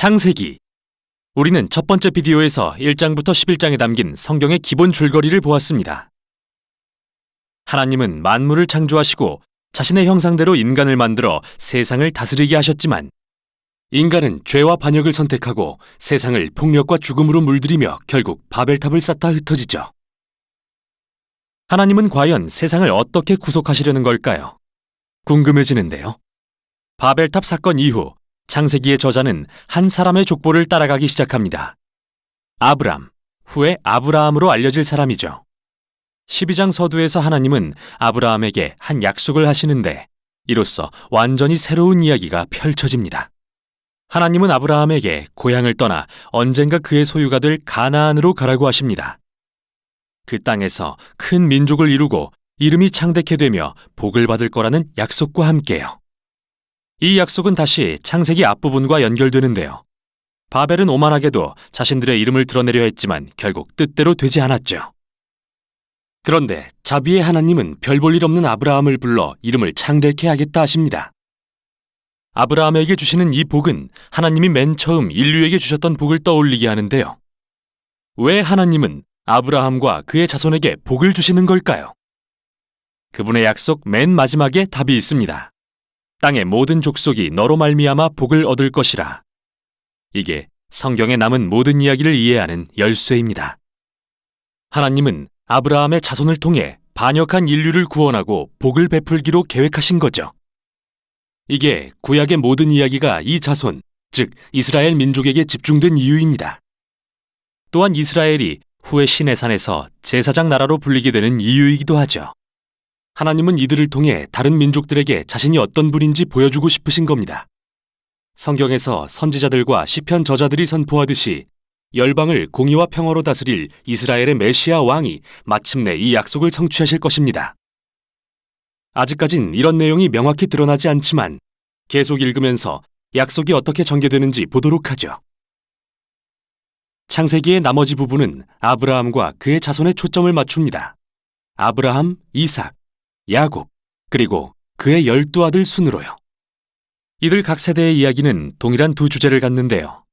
창세기. 우리는 첫 번째 비디오에서 1장부터 11장에 담긴 성경의 기본 줄거리를 보았습니다. 하나님은 만물을 창조하시고 자신의 형상대로 인간을 만들어 세상을 다스리게 하셨지만 인간은 죄와 반역을 선택하고 세상을 폭력과 죽음으로 물들이며 결국 바벨탑을 쌓다 흩어지죠. 하나님은 과연 세상을 어떻게 구속하시려는 걸까요? 궁금해지는데요. 바벨탑 사건 이후 창세기의 저자는 한 사람의 족보를 따라가기 시작합니다. 아브람, 후에 아브라함으로 알려질 사람이죠. 12장 서두에서 하나님은 아브라함에게 한 약속을 하시는데 이로써 완전히 새로운 이야기가 펼쳐집니다. 하나님은 아브라함에게 고향을 떠나 언젠가 그의 소유가 될 가나안으로 가라고 하십니다. 그 땅에서 큰 민족을 이루고 이름이 창대케 되며 복을 받을 거라는 약속과 함께요. 이 약속은 다시 창세기 앞부분과 연결되는데요. 바벨은 오만하게도 자신들의 이름을 드러내려 했지만 결국 뜻대로 되지 않았죠. 그런데 자비의 하나님은 별 볼 일 없는 아브라함을 불러 이름을 창대케 하겠다 하십니다. 아브라함에게 주시는 이 복은 하나님이 맨 처음 인류에게 주셨던 복을 떠올리게 하는데요. 왜 하나님은 아브라함과 그의 자손에게 복을 주시는 걸까요? 그분의 약속 맨 마지막에 답이 있습니다. 땅의 모든 족속이 너로 말미암아 복을 얻을 것이라. 이게 성경에 남은 모든 이야기를 이해하는 열쇠입니다. 하나님은 아브라함의 자손을 통해 반역한 인류를 구원하고 복을 베풀기로 계획하신 거죠. 이게 구약의 모든 이야기가 이 자손, 즉 이스라엘 민족에게 집중된 이유입니다. 또한 이스라엘이 후에 시내산에서 제사장 나라로 불리게 되는 이유이기도 하죠. 하나님은 이들을 통해 다른 민족들에게 자신이 어떤 분인지 보여주고 싶으신 겁니다. 성경에서 선지자들과 시편 저자들이 선포하듯이 열방을 공의와 평화로 다스릴 이스라엘의 메시아 왕이 마침내 이 약속을 성취하실 것입니다. 아직까진 이런 내용이 명확히 드러나지 않지만 계속 읽으면서 약속이 어떻게 전개되는지 보도록 하죠. 창세기의 나머지 부분은 아브라함과 그의 자손에 초점을 맞춥니다. 아브라함, 이삭, 야곱, 그리고 그의 12아들 순으로요. 이들 각 세대의 이야기는 동일한 두 주제를 갖는데요.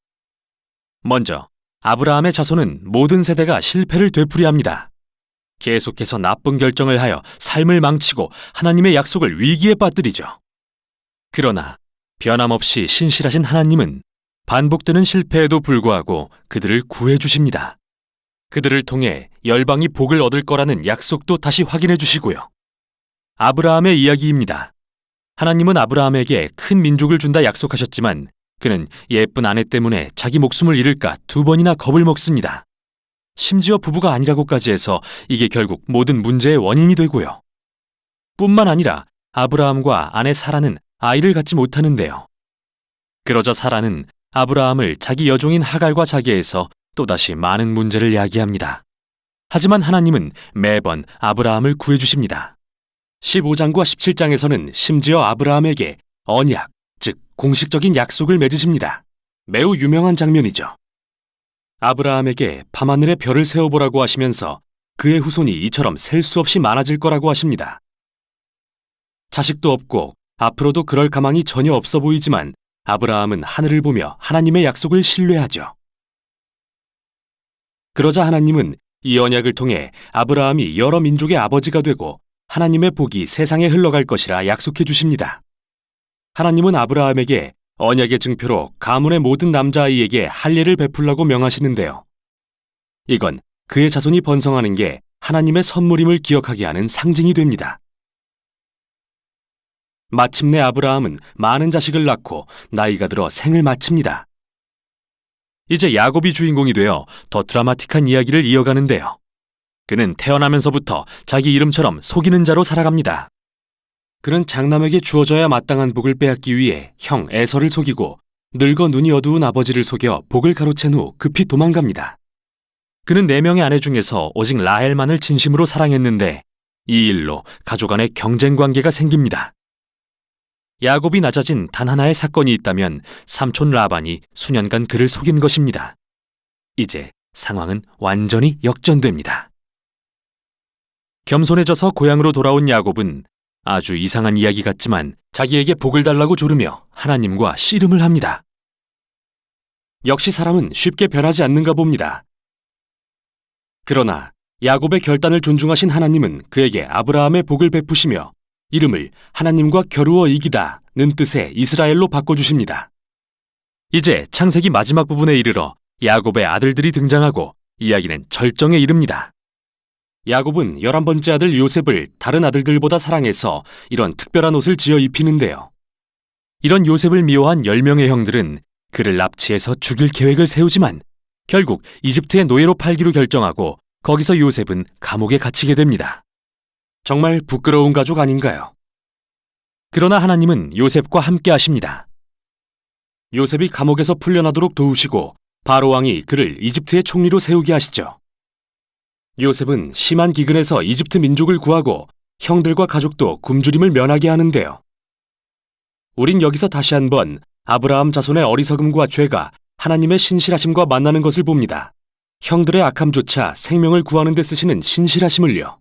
먼저 아브라함의 자손은 모든 세대가 실패를 되풀이합니다. 계속해서 나쁜 결정을 하여 삶을 망치고 하나님의 약속을 위기에 빠뜨리죠. 그러나 변함없이 신실하신 하나님은 반복되는 실패에도 불구하고 그들을 구해주십니다. 그들을 통해 열방이 복을 얻을 거라는 약속도 다시 확인해 주시고요. 아브라함의 이야기입니다. 하나님은 아브라함에게 큰 민족을 준다 약속하셨지만 그는 예쁜 아내 때문에 자기 목숨을 잃을까 2번이나 겁을 먹습니다. 심지어 부부가 아니라고까지 해서 이게 결국 모든 문제의 원인이 되고요. 뿐만 아니라 아브라함과 아내 사라는 아이를 갖지 못하는데요. 그러자 사라는 아브라함을 자기 여종인 하갈과 자기해서 또다시 많은 문제를 야기합니다. 하지만 하나님은 매번 아브라함을 구해주십니다. 15장과 17장에서는 심지어 아브라함에게 언약, 즉 공식적인 약속을 맺으십니다. 매우 유명한 장면이죠. 아브라함에게 밤하늘에 별을 세어보라고 하시면서 그의 후손이 이처럼 셀 수 없이 많아질 거라고 하십니다. 자식도 없고 앞으로도 그럴 가망이 전혀 없어 보이지만 아브라함은 하늘을 보며 하나님의 약속을 신뢰하죠. 그러자 하나님은 이 언약을 통해 아브라함이 여러 민족의 아버지가 되고 하나님의 복이 세상에 흘러갈 것이라 약속해 주십니다. 하나님은 아브라함에게 언약의 증표로 가문의 모든 남자아이에게 할례를 베풀라고 명하시는데요. 이건 그의 자손이 번성하는 게 하나님의 선물임을 기억하게 하는 상징이 됩니다. 마침내 아브라함은 많은 자식을 낳고 나이가 들어 생을 마칩니다. 이제 야곱이 주인공이 되어 더 드라마틱한 이야기를 이어가는데요. 그는 태어나면서부터 자기 이름처럼 속이는 자로 살아갑니다. 그는 장남에게 주어져야 마땅한 복을 빼앗기 위해 형 에서를 속이고 늙어 눈이 어두운 아버지를 속여 복을 가로챈 후 급히 도망갑니다. 그는 4명의 아내 중에서 오직 라헬만을 진심으로 사랑했는데 이 일로 가족 안에 경쟁 관계가 생깁니다. 야곱이 낮아진 단 하나의 사건이 있다면 삼촌 라반이 수년간 그를 속인 것입니다. 이제 상황은 완전히 역전됩니다. 겸손해져서 고향으로 돌아온 야곱은 아주 이상한 이야기 같지만 자기에게 복을 달라고 조르며 하나님과 씨름을 합니다. 역시 사람은 쉽게 변하지 않는가 봅니다. 그러나 야곱의 결단을 존중하신 하나님은 그에게 아브라함의 복을 베푸시며 이름을 하나님과 겨루어 이기다는 뜻의 이스라엘로 바꿔주십니다. 이제 창세기 마지막 부분에 이르러 야곱의 아들들이 등장하고 이야기는 절정에 이릅니다. 야곱은 11번째 아들 요셉을 다른 아들들보다 사랑해서 이런 특별한 옷을 지어 입히는데요. 이런 요셉을 미워한 10명의 형들은 그를 납치해서 죽일 계획을 세우지만 결국 이집트의 노예로 팔기로 결정하고 거기서 요셉은 감옥에 갇히게 됩니다. 정말 부끄러운 가족 아닌가요? 그러나 하나님은 요셉과 함께 하십니다. 요셉이 감옥에서 풀려나도록 도우시고 바로 왕이 그를 이집트의 총리로 세우게 하시죠. 요셉은 심한 기근에서 이집트 민족을 구하고 형들과 가족도 굶주림을 면하게 하는데요. 우린 여기서 다시 한번 아브라함 자손의 어리석음과 죄가 하나님의 신실하심과 만나는 것을 봅니다. 형들의 악함조차 생명을 구하는 데 쓰시는 신실하심을요.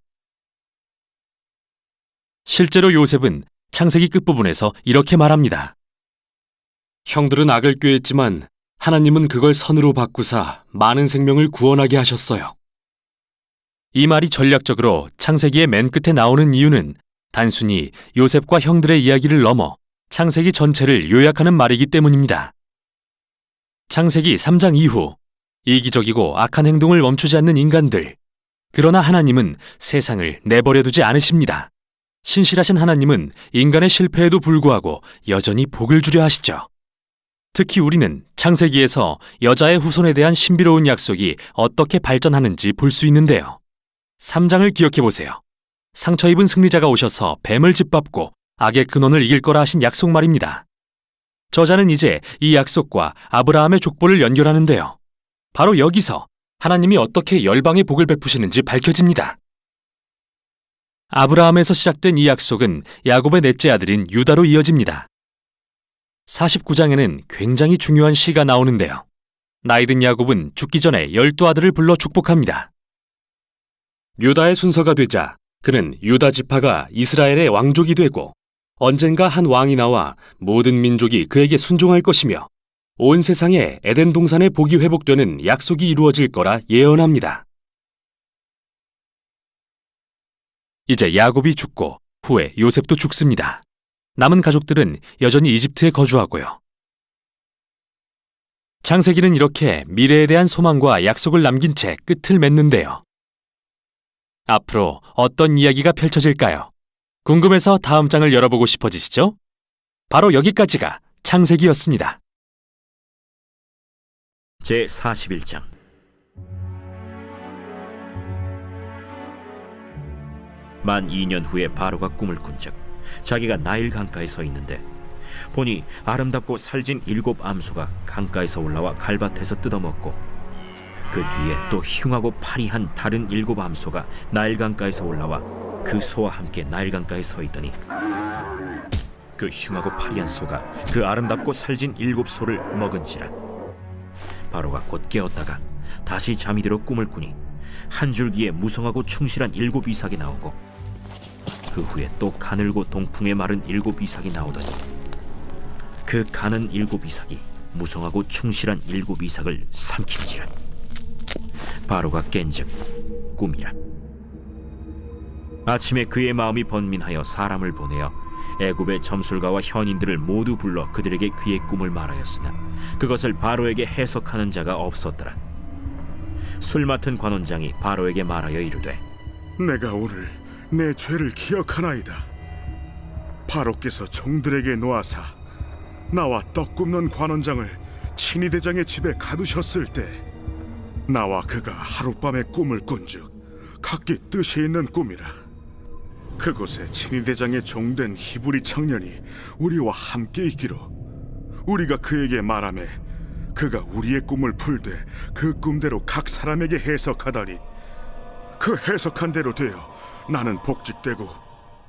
실제로 요셉은 창세기 끝부분에서 이렇게 말합니다. 형들은 악을 꾀했지만 하나님은 그걸 선으로 바꾸사 많은 생명을 구원하게 하셨어요. 이 말이 전략적으로 창세기의 맨 끝에 나오는 이유는 단순히 요셉과 형들의 이야기를 넘어 창세기 전체를 요약하는 말이기 때문입니다. 창세기 3장 이후 이기적이고 악한 행동을 멈추지 않는 인간들. 그러나 하나님은 세상을 내버려두지 않으십니다. 신실하신 하나님은 인간의 실패에도 불구하고 여전히 복을 주려 하시죠. 특히 우리는 창세기에서 여자의 후손에 대한 신비로운 약속이 어떻게 발전하는지 볼 수 있는데요. 3장을 기억해 보세요. 상처 입은 승리자가 오셔서 뱀을 짓밟고 악의 근원을 이길 거라 하신 약속 말입니다. 저자는 이제 이 약속과 아브라함의 족보를 연결하는데요. 바로 여기서 하나님이 어떻게 열방의 복을 베푸시는지 밝혀집니다. 아브라함에서 시작된 이 약속은 야곱의 넷째 아들인 유다로 이어집니다. 49장에는 굉장히 중요한 시가 나오는데요. 나이든 야곱은 죽기 전에 12아들을 불러 축복합니다. 유다의 순서가 되자 그는 유다 지파가 이스라엘의 왕족이 되고 언젠가 한 왕이 나와 모든 민족이 그에게 순종할 것이며 온 세상에 에덴 동산의 복이 회복되는 약속이 이루어질 거라 예언합니다. 이제 야곱이 죽고 후에 요셉도 죽습니다. 남은 가족들은 여전히 이집트에 거주하고요. 창세기는 이렇게 미래에 대한 소망과 약속을 남긴 채 끝을 맺는데요. 앞으로 어떤 이야기가 펼쳐질까요? 궁금해서 다음 장을 열어보고 싶어지시죠? 바로 여기까지가 창세기였습니다. 제41장. 만 2년 후에 바로가 꿈을 꾼즉 자기가 나일 강가에 서 있는데 보니 아름답고 살진 7 암소가 강가에서 올라와 갈밭에서 뜯어먹고 그 뒤에 또 흉하고 파리한 다른 7 암소가 나일 강가에서 올라와 그 소와 함께 나일 강가에 서 있더니 그 흉하고 파리한 소가 그 아름답고 살진 7 소를 먹은지라. 바로가 곧 깨었다가 다시 잠이 들어 꿈을 꾸니 한 줄기에 무성하고 충실한 7 이삭이 나오고 그 후에 또 가늘고 동풍에 마른 7 이삭이 나오더니 그 가는 7 이삭이 무성하고 충실한 7 이삭을 삼킨지라. 바로가 깬즉 꿈이라. 아침에 그의 마음이 번민하여 사람을 보내어 애굽의 점술가와 현인들을 모두 불러 그들에게 그의 꿈을 말하였으나 그것을 바로에게 해석하는 자가 없었더라. 술 맡은 관원장이 바로에게 말하여 이르되 내가 오늘 내 죄를 기억하나이다. 바로께서 종들에게 놓아사 나와 떡 굽는 관원장을 친위대장의 집에 가두셨을 때 나와 그가 하룻밤에 꿈을 꾼즉 각기 뜻이 있는 꿈이라. 그곳에 친위대장의 종된 히브리 청년이 우리와 함께 있기로 우리가 그에게 말하매 그가 우리의 꿈을 풀되 그 꿈대로 각 사람에게 해석하다니 그 해석한 대로 되어 나는 복직되고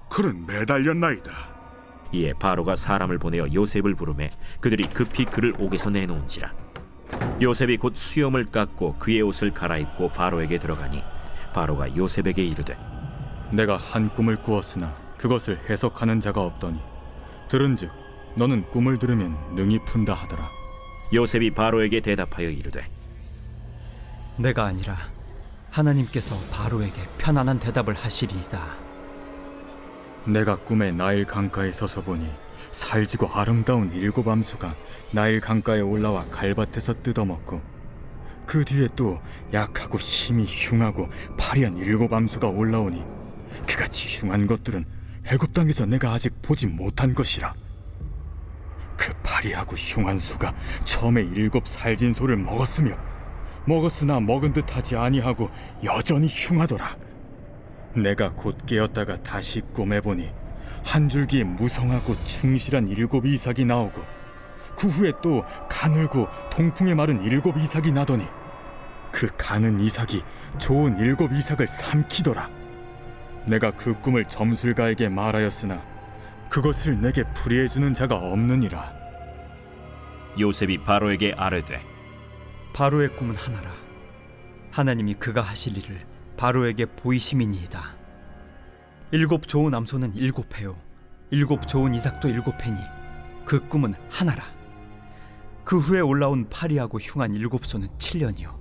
그는 매달렸나이다. 이에 바로가 사람을 보내어 요셉을 부르매 그들이 급히 그를 옥에서 내놓은지라. 요셉이 곧 수염을 깎고 그의 옷을 갈아입고 바로에게 들어가니 바로가 요셉에게 이르되 내가 한 꿈을 꾸었으나 그것을 해석하는 자가 없더니 들은즉 너는 꿈을 들으면 능히 푼다 하더라. 요셉이 바로에게 대답하여 이르되 내가 아니라 하나님께서 바로에게 편안한 대답을 하시리이다. 내가 꿈에 나일 강가에 서서 보니 살지고 아름다운 7 암소가 나일 강가에 올라와 갈밭에서 뜯어먹고, 그 뒤에 또 약하고 심히 흉하고 파리한 7 암소가 올라오니 그같이 흉한 것들은 애굽 땅에서 내가 아직 보지 못한 것이라. 그 파리하고 흉한 소가 처음에 7 살진 소를 먹었으나 먹은 듯하지 아니하고 여전히 흉하더라. 내가 곧 깨었다가 다시 꿈에 보니 한 줄기에 무성하고 충실한 7 이삭이 나오고, 그 후에 또 가늘고 통풍에 마른 7 이삭이 나더니 그 가는 이삭이 좋은 7 이삭을 삼키더라. 내가 그 꿈을 점술가에게 말하였으나 그것을 내게 풀이해주는 자가 없느니라. 요셉이 바로에게 아뢰되 바로의 꿈은 하나라. 하나님이 그가 하실 일을 바로에게 보이심이니이다. 7 좋은 암소는 7회요 7 좋은 이삭도 7회니 그 꿈은 하나라. 그 후에 올라온 파리하고 흉한 7소는 7년이요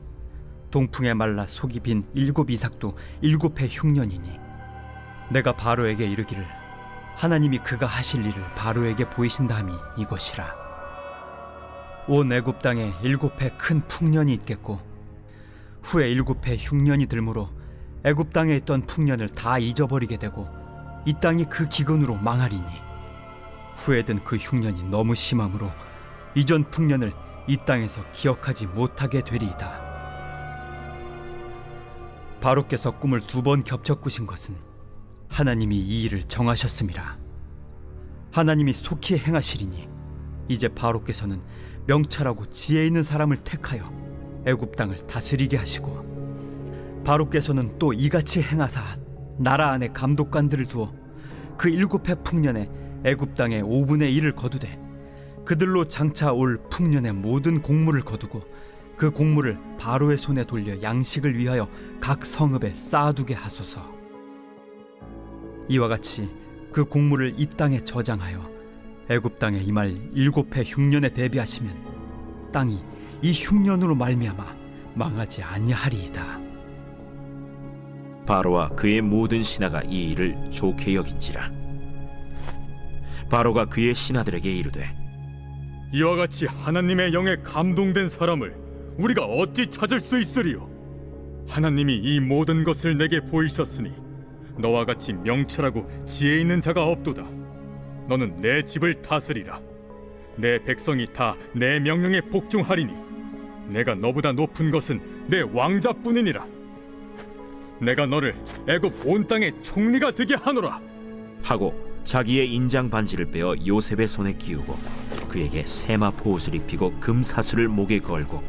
동풍에 말라 속이 빈 7 이삭도 7회 흉년이니, 내가 바로에게 이르기를 하나님이 그가 하실 일을 바로에게 보이신다함이 이것이라. 온 애굽 땅에 7회 큰 풍년이 있겠고, 후에 7회 흉년이 들므로 애굽 땅에 있던 풍년을 다 잊어버리게 되고 이 땅이 그 기근으로 망하리니, 후에 든 그 흉년이 너무 심함으로 이전 풍년을 이 땅에서 기억하지 못하게 되리이다. 바로께서 꿈을 2번 겹쳐 꾸신 것은 하나님이 이 일을 정하셨음이라. 하나님이 속히 행하시리니 이제 바로께서는 명철하고 지혜 있는 사람을 택하여 애굽 땅을 다스리게 하시고, 바로께서는 또 이같이 행하사 나라 안에 감독관들을 두어 그 7회 풍년에 애굽 땅의 5분의 1을 거두되 그들로 장차 올 풍년의 모든 곡물을 거두고 그 곡물을 바로의 손에 돌려 양식을 위하여 각 성읍에 쌓아두게 하소서. 이와 같이 그 곡물을 이 땅에 저장하여 애굽 땅에 임할 7회 흉년에 대비하시면 땅이 이 흉년으로 말미암아 망하지 아니하리이다. 바로와 그의 모든 신하가 이 일을 좋게 여긴지라. 바로가 그의 신하들에게 이르되 이와 같이 하나님의 영에 감동된 사람을 우리가 어찌 찾을 수 있으리요? 하나님이 이 모든 것을 내게 보이셨으니 너와 같이 명철하고 지혜 있는 자가 없도다. 너는 내 집을 다스리라. 내 백성이 다 내 명령에 복종하리니 내가 너보다 높은 것은 내 왕자뿐이니라. 내가 너를 애굽 온 땅의 총리가 되게 하노라. 하고 자기의 인장 반지를 빼어 요셉의 손에 끼우고 그에게 세마포 옷을 입히고 금사슬을 목에 걸고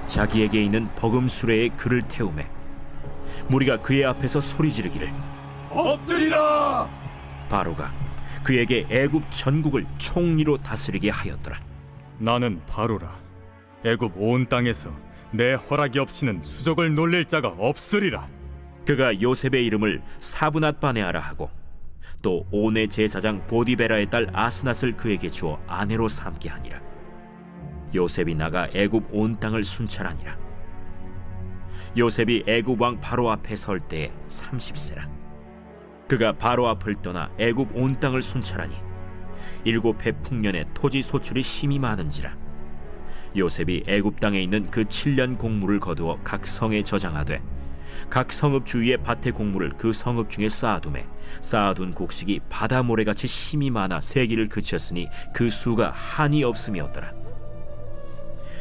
자기에게 있는 버금 수레에 그를 태우매 무리가 그의 앞에서 소리 지르기를 엎드리라! 바로가 그에게 애굽 전국을 총리로 다스리게 하였더라. 나는 바로라. 애굽 온 땅에서 내 허락이 없이는 수족을 놀릴 자가 없으리라. 그가 요셉의 이름을 사브낫 바네아라 하고 또 온의 제사장 보디베라의 딸 아스낫을 그에게 주어 아내로 삼게 하니라. 요셉이 나가 애굽 온 땅을 순찰하니라. 요셉이 애굽 왕 바로 앞에 설 때에 30세라. 그가 바로 앞을 떠나 애굽 온 땅을 순찰하니 7해 풍년에 토지 소출이 심히 많은지라. 요셉이 애굽 땅에 있는 그 7년 곡물을 거두어 각 성에 저장하되 각 성읍 주위의 밭의 곡물을 그 성읍 중에 쌓아두매 쌓아둔 곡식이 바다 모래같이 심히 많아 세기를 그쳤으니 그 수가 한이 없음이었더라.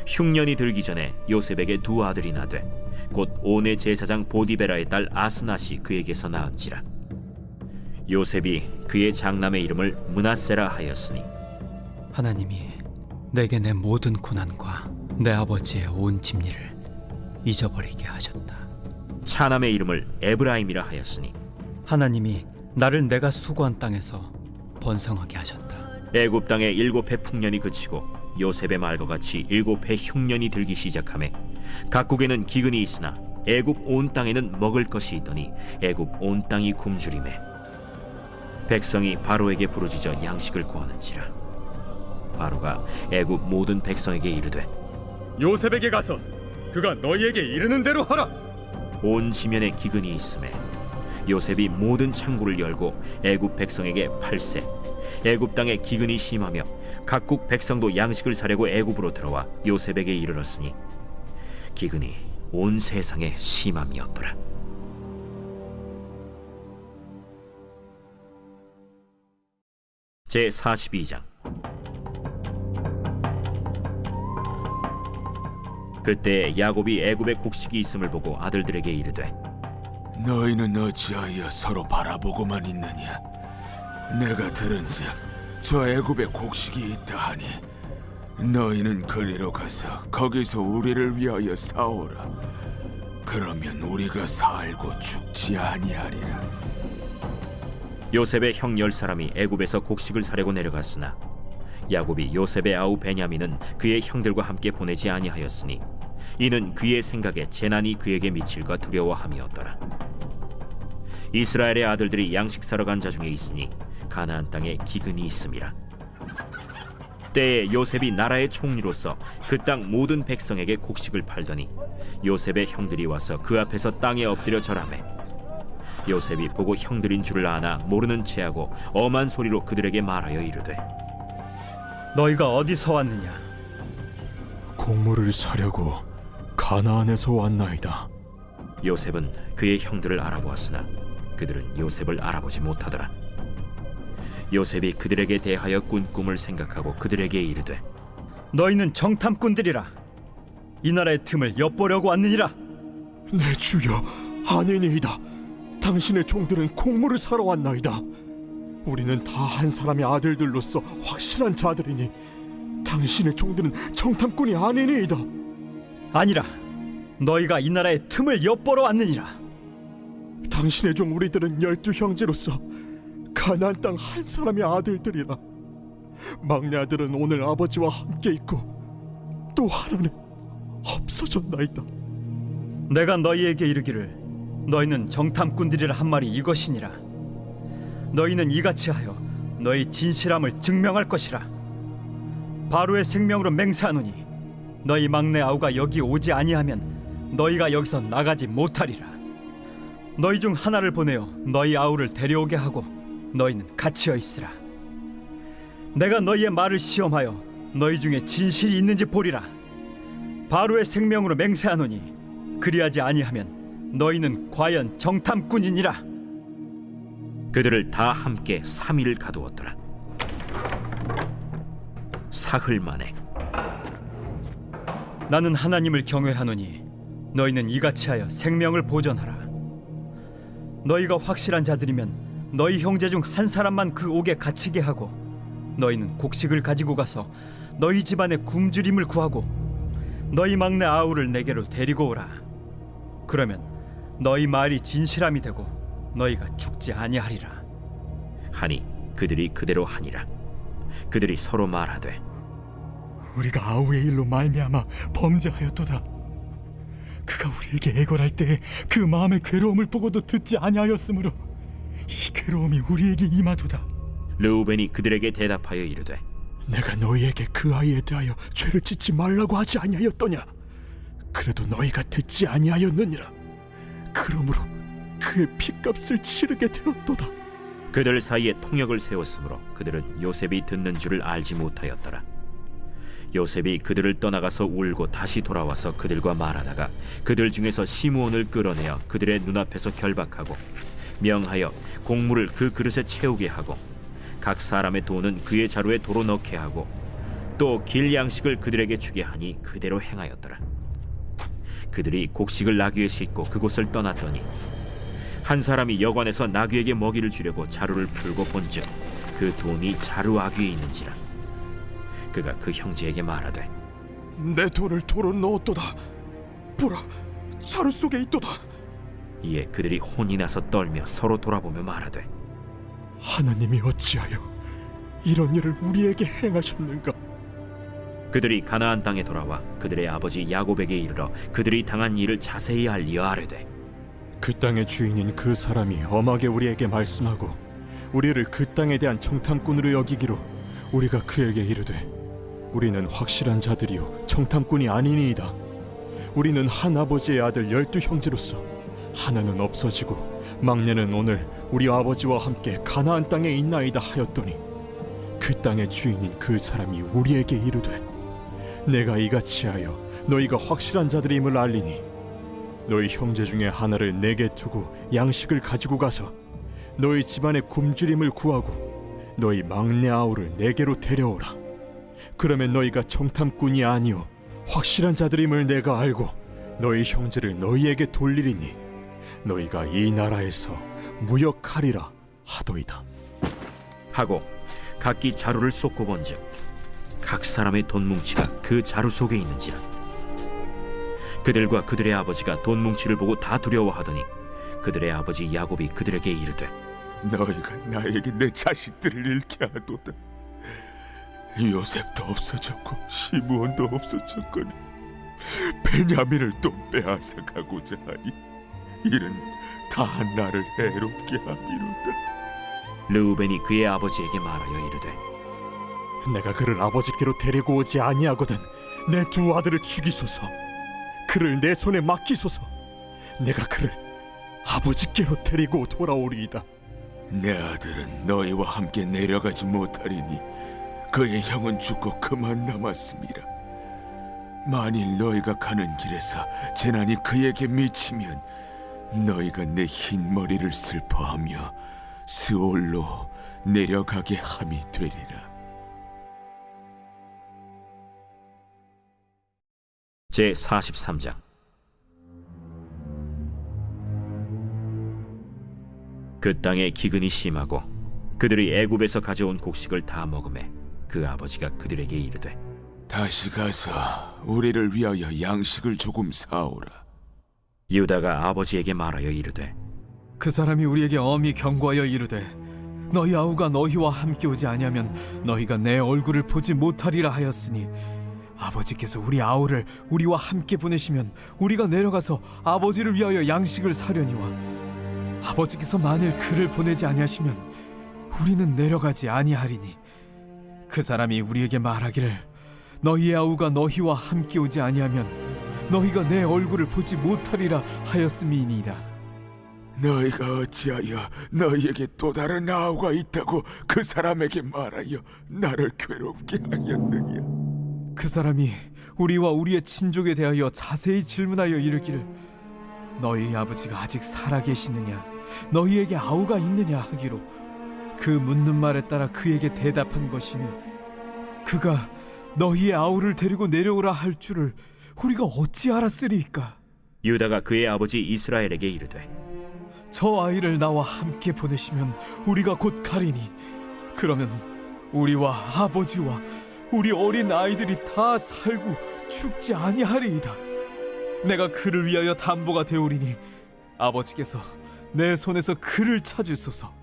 흉년이 들기 전에 요셉에게 2 아들이 나되 곧 온의 제사장 보디베라의 딸 아스낫이 그에게서 낳은지라. 요셉이 그의 장남의 이름을 므낫세라 하였으니 하나님이 내게 내 모든 고난과 내 아버지의 온 집리를 잊어버리게 하셨다. 차남의 이름을 에브라임이라 하였으니 하나님이 나를 내가 수고한 땅에서 번성하게 하셨다. 애굽 땅에 7해 풍년이 그치고 요셉의 말과 같이 7해 흉년이 들기 시작하매 각국에는 기근이 있으나 애굽 온 땅에는 먹을 것이 있더니 애굽 온 땅이 굶주리매 백성이 바로에게 부르짖어 양식을 구하는지라. 바로가 애굽 모든 백성에게 이르되 요셉에게 가서 그가 너희에게 이르는 대로 하라. 온 지면에 기근이 있음에 요셉이 모든 창고를 열고 애굽 백성에게 팔세. 애굽 땅에 기근이 심하며 각국 백성도 양식을 사려고 애굽으로 들어와 요셉에게 이르렀으니 기근이 온 세상에 심함이었더라. 제 42장. 그때 야곱이 애굽에 곡식이 있음을 보고 아들들에게 이르되 너희는 어찌하여 서로 바라보고만 있느냐? 내가 들은즉 저 애굽에 곡식이 있다 하니 너희는 그리로 가서 거기서 우리를 위하여 사오라. 그러면 우리가 살고 죽지 아니하리라. 요셉의 형 10사람이 애굽에서 곡식을 사려고 내려갔으나 야곱이 요셉의 아우 베냐민은 그의 형들과 함께 보내지 아니하였으니 이는 그의 생각에 재난이 그에게 미칠까 두려워함이었더라. 이스라엘의 아들들이 양식 사러 간 자 중에 있으니 가나안 땅에 기근이 있음이라. 때에 요셉이 나라의 총리로서 그 땅 모든 백성에게 곡식을 팔더니 요셉의 형들이 와서 그 앞에서 땅에 엎드려 절하매 요셉이 보고 형들인 줄을 아나 모르는 체하고 엄한 소리로 그들에게 말하여 이르되 너희가 어디서 왔느냐? 곡물을 사려고 가나안에서 왔나이다. 요셉은 그의 형들을 알아보았으나 그들은 요셉을 알아보지 못하더라. 요셉이 그들에게 대하여 꾼 꿈을 생각하고 그들에게 이르되 너희는 정탐꾼들이라. 이 나라의 틈을 엿보려고 왔느니라. 내 주여, 아니니이다. 당신의 종들은 곡물을 사러 왔나이다. 우리는 다 한 사람의 아들들로서 확실한 자들이니 당신의 종들은 정탐꾼이 아니니이다. 아니라 너희가 이 나라의 틈을 엿보러 왔느니라. 당신의 종 우리들은 12형제로서 가나안 땅 한 사람의 아들들이라. 막내 아들은 오늘 아버지와 함께 있고 또 하나는 없어졌나이다. 내가 너희에게 이르기를 너희는 정탐꾼들이라 한 말이 이것이니라. 너희는 이같이 하여 너희 진실함을 증명할 것이라. 바로의 생명으로 맹세하노니 너희 막내 아우가 여기 오지 아니하면 너희가 여기서 나가지 못하리라. 너희 중 하나를 보내어 너희 아우를 데려오게 하고 너희는 갇혀 있으라. 내가 너희의 말을 시험하여 너희 중에 진실이 있는지 보리라. 바로의 생명으로 맹세하노니 그리하지 아니하면 너희는 과연 정탐꾼이니라. 그들을 다 함께 3일을 가두었더라. 사흘 만에 나는 하나님을 경외하노니 너희는 이같이 하여 생명을 보존하라. 너희가 확실한 자들이면 너희 형제 중 한 사람만 그 옥에 갇히게 하고 너희는 곡식을 가지고 가서 너희 집안의 굶주림을 구하고 너희 막내 아우를 내게로 데리고 오라. 그러면 너희 말이 진실함이 되고 너희가 죽지 아니하리라. 하니 그들이 그대로 하니라. 그들이 서로 말하되 우리가 아우의 일로 말미암아 범죄하였도다. 그가 우리에게 애걸할 때에 그 마음의 괴로움을 보고도 듣지 아니하였으므로 이 괴로움이 우리에게 임하도다. 르우벤이 그들에게 대답하여 이르되 내가 너희에게 그 아이에 대하여 죄를 짓지 말라고 하지 아니하였더냐? 그래도 너희가 듣지 아니하였느니라. 그러므로 그의 핏값을 치르게 되었도다. 그들 사이에 통역을 세웠으므로 그들은 요셉이 듣는 줄을 알지 못하였더라. 요셉이 그들을 떠나가서 울고 다시 돌아와서 그들과 말하다가 그들 중에서 시므온을 끌어내어 그들의 눈앞에서 결박하고 명하여 곡물을 그 그릇에 채우게 하고 각 사람의 돈은 그의 자루에 도로 넣게 하고 또 길 양식을 그들에게 주게 하니 그대로 행하였더라. 그들이 곡식을 나귀에 싣고 그곳을 떠났더니 한 사람이 여관에서 나귀에게 먹이를 주려고 자루를 풀고 본즉 그 돈이 자루 아귀에 있는지라. 그가 그 형제에게 말하되 내 돈을 도로 넣었도다. 보라, 자루 속에 있도다. 이에 그들이 혼이 나서 떨며 서로 돌아보며 말하되 하나님이 어찌하여 이런 일을 우리에게 행하셨는가? 그들이 가나안 땅에 돌아와 그들의 아버지 야곱에게 이르러 그들이 당한 일을 자세히 알리어 아뢰되 그 땅의 주인인 그 사람이 엄하게 우리에게 말씀하고 우리를 그 땅에 대한 정탐꾼으로 여기기로 우리가 그에게 이르되 우리는 확실한 자들이요 정탐꾼이 아니니이다. 우리는 한 아버지의 아들 12형제로서 하나는 없어지고 막내는 오늘 우리 아버지와 함께 가나안 땅에 있나이다 하였더니 그 땅의 주인인 그 사람이 우리에게 이르되 내가 이같이 하여 너희가 확실한 자들임을 알리니 너희 형제 중에 하나를 내게 두고 양식을 가지고 가서 너희 집안의 굶주림을 구하고 너희 막내 아우를 내게로 데려오라. 그러면 너희가 정탐꾼이 아니오 확실한 자들임을 내가 알고 너희 형제를 너희에게 돌리리니 너희가 이 나라에서 무역하리라 하도이다. 하고 각기 자루를 쏟고 본즉 각 사람의 돈 뭉치가 그 자루 속에 있는지라. 그들과 그들의 아버지가 돈 뭉치를 보고 다 두려워하더니 그들의 아버지 야곱이 그들에게 이르되 너희가 나에게 내 자식들을 잃게 하도다. 요셉도 없어졌고 시므온도 없어졌거니 베냐민을 또 빼앗아 가고자 하니 이는 다 나를 해롭게 함이로다. 르우벤이 그의 아버지에게 말하여 이르되 내가 그를 아버지께로 데리고 오지 아니하거든 내 두 아들을 죽이소서. 그를 내 손에 맡기소서. 내가 그를 아버지께로 데리고 돌아오리이다. 내 아들은 너희와 함께 내려가지 못하리니 그의 형은 죽고 그만 남았음이라. 만일 너희가 가는 길에서 재난이 그에게 미치면 너희가 내 흰 머리를 슬퍼하며 스올로 내려가게 함이 되리라. 제 43장. 그 땅에 기근이 심하고 그들이 애굽에서 가져온 곡식을 다 먹음에 그 아버지가 그들에게 이르되 다시 가서 우리를 위하여 양식을 조금 사오라. 유다가 아버지에게 말하여 이르되 그 사람이 우리에게 엄히 경고하여 이르되 너희 아우가 너희와 함께 오지 아니하면 너희가 내 얼굴을 보지 못하리라 하였으니 아버지께서 우리 아우를 우리와 함께 보내시면 우리가 내려가서 아버지를 위하여 양식을 사려니와 아버지께서 만일 그를 보내지 아니하시면 우리는 내려가지 아니하리니 그 사람이 우리에게 말하기를 너희의 아우가 너희와 함께 오지 아니하면 너희가 내 얼굴을 보지 못하리라 하였음이니이다. 너희가 어찌하여 너희에게 또 다른 아우가 있다고 그 사람에게 말하여 나를 괴롭게 하였느냐? 그 사람이 우리와 우리의 친족에 대하여 자세히 질문하여 이르기를 너희 아버지가 아직 살아계시느냐 너희에게 아우가 있느냐 하기로 그 묻는 말에 따라 그에게 대답한 것이니 그가 너희의 아우를 데리고 내려오라 할 줄을 우리가 어찌 알았으리이까? 유다가 그의 아버지 이스라엘에게 이르되 저 아이를 나와 함께 보내시면 우리가 곧 가리니 그러면 우리와 아버지와 우리 어린 아이들이 다 살고 죽지 아니하리이다. 내가 그를 위하여 담보가 되오리니 아버지께서 내 손에서 그를 찾으소서.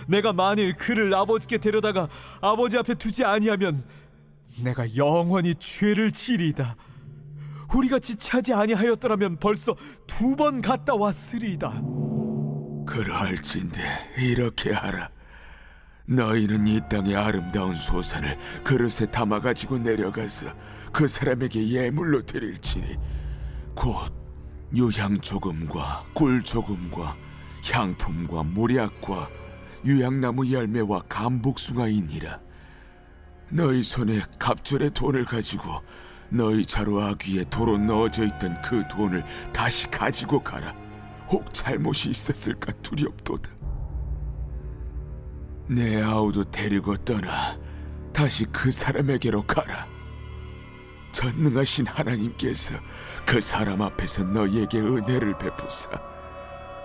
내가 만일 그를 아버지께 데려다가 아버지 앞에 두지 아니하면 내가 영원히 죄를 지리이다. 우리가 지체하지 아니하였더라면 벌써 2번 갔다 왔으리이다. 그러할진대 이렇게 하라. 너희는 이 땅의 아름다운 소산을 그릇에 담아가지고 내려가서 그 사람에게 예물로 드릴지니 곧 유향 조금과 꿀 조금과 향품과 모략과 유향나무 열매와 감복숭아이니라. 너희 손에 갑절의 돈을 가지고 너희 자루 아귀에 도로 넣어져 있던 그 돈을 다시 가지고 가라. 혹 잘못이 있었을까 두렵도다. 내 아우도 데리고 떠나 다시 그 사람에게로 가라. 전능하신 하나님께서 그 사람 앞에서 너희에게 은혜를 베푸사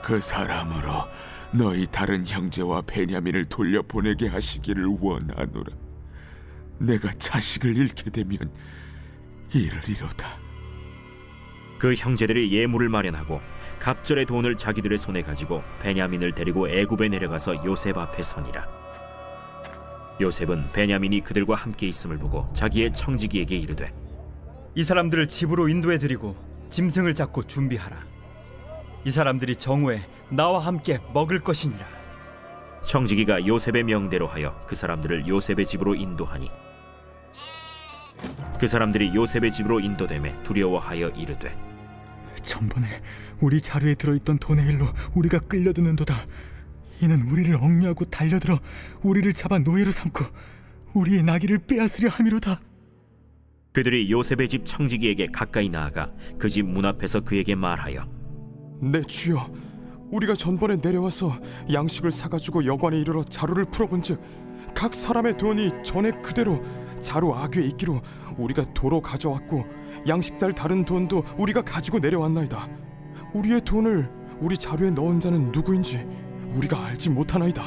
그 사람으로 너희 다른 형제와 베냐민을 돌려보내게 하시기를 원하노라. 내가 자식을 잃게 되면 이르리로다. 그 형제들이 예물을 마련하고 갑절의 돈을 자기들의 손에 가지고 베냐민을 데리고 애굽에 내려가서 요셉 앞에 서니라. 요셉은 베냐민이 그들과 함께 있음을 보고 자기의 청지기에게 이르되 이 사람들을 집으로 인도해 드리고 짐승을 잡고 준비하라. 이 사람들이 정오에 나와 함께 먹을 것이니라. 청지기가 요셉의 명대로 하여 그 사람들을 요셉의 집으로 인도하니 그 사람들이 요셉의 집으로 인도되매 두려워하여 이르되 전번에 우리 자루에 들어있던 돈의 일로 우리가 끌려드는도다. 이는 우리를 억류하고 달려들어 우리를 잡아 노예로 삼고 우리의 나귀를 빼앗으려 함이로다. 그들이 요셉의 집 청지기에게 가까이 나아가 그 집 문 앞에서 그에게 말하여 내 주여, 우리가 전번에 내려와서 양식을 사가지고 여관에 이르러 자루를 풀어본즉 각 사람의 돈이 전에 그대로 자루 아귀에 있기로 우리가 도로 가져왔고 양식살 다른 돈도 우리가 가지고 내려왔나이다. 우리의 돈을 우리 자루에 넣은 자는 누구인지 우리가 알지 못하나이다.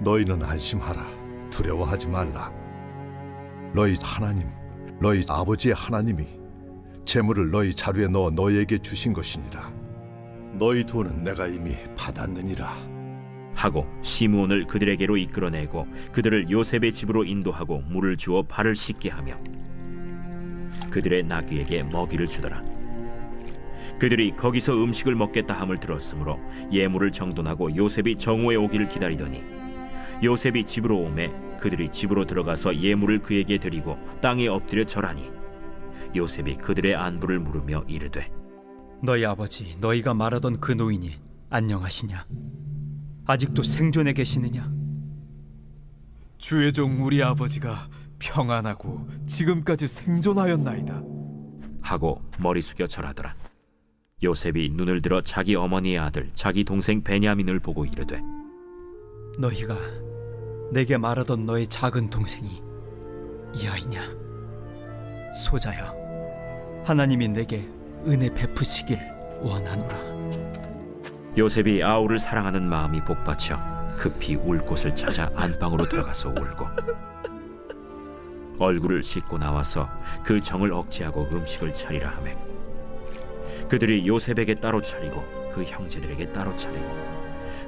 너희는 안심하라. 두려워하지 말라. 너희 하나님, 너희 아버지의 하나님이 재물을 너희 자루에 넣어 너희에게 주신 것이니라. 너희 돈은 내가 이미 받았느니라. 하고 시므온을 그들에게로 이끌어내고 그들을 요셉의 집으로 인도하고 물을 주어 발을 씻게 하며 그들의 나귀에게 먹이를 주더라. 그들이 거기서 음식을 먹겠다 함을 들었으므로 예물을 정돈하고 요셉이 정오에 오기를 기다리더니 요셉이 집으로 오매 그들이 집으로 들어가서 예물을 그에게 드리고 땅에 엎드려 절하니 요셉이 그들의 안부를 물으며 이르되 너희 아버지 너희가 말하던 그 노인이 안녕하시냐? 아직도 생존해 계시느냐? 주의 종 우리 아버지가 평안하고 지금까지 생존하였나이다. 하고 머리 숙여 절하더라. 요셉이 눈을 들어 자기 어머니의 아들 자기 동생 베냐민을 보고 이르되 너희가 내게 말하던 너의 작은 동생이 이 아이냐? 소자여, 하나님이 내게 은혜 베푸시길 원하노라. 요셉이 아우를 사랑하는 마음이 복받쳐 급히 울 곳을 찾아 안방으로 들어가서 울고 얼굴을 씻고 나와서 그 정을 억제하고 음식을 차리라 하매 그들이 요셉에게 따로 차리고 그 형제들에게 따로 차리고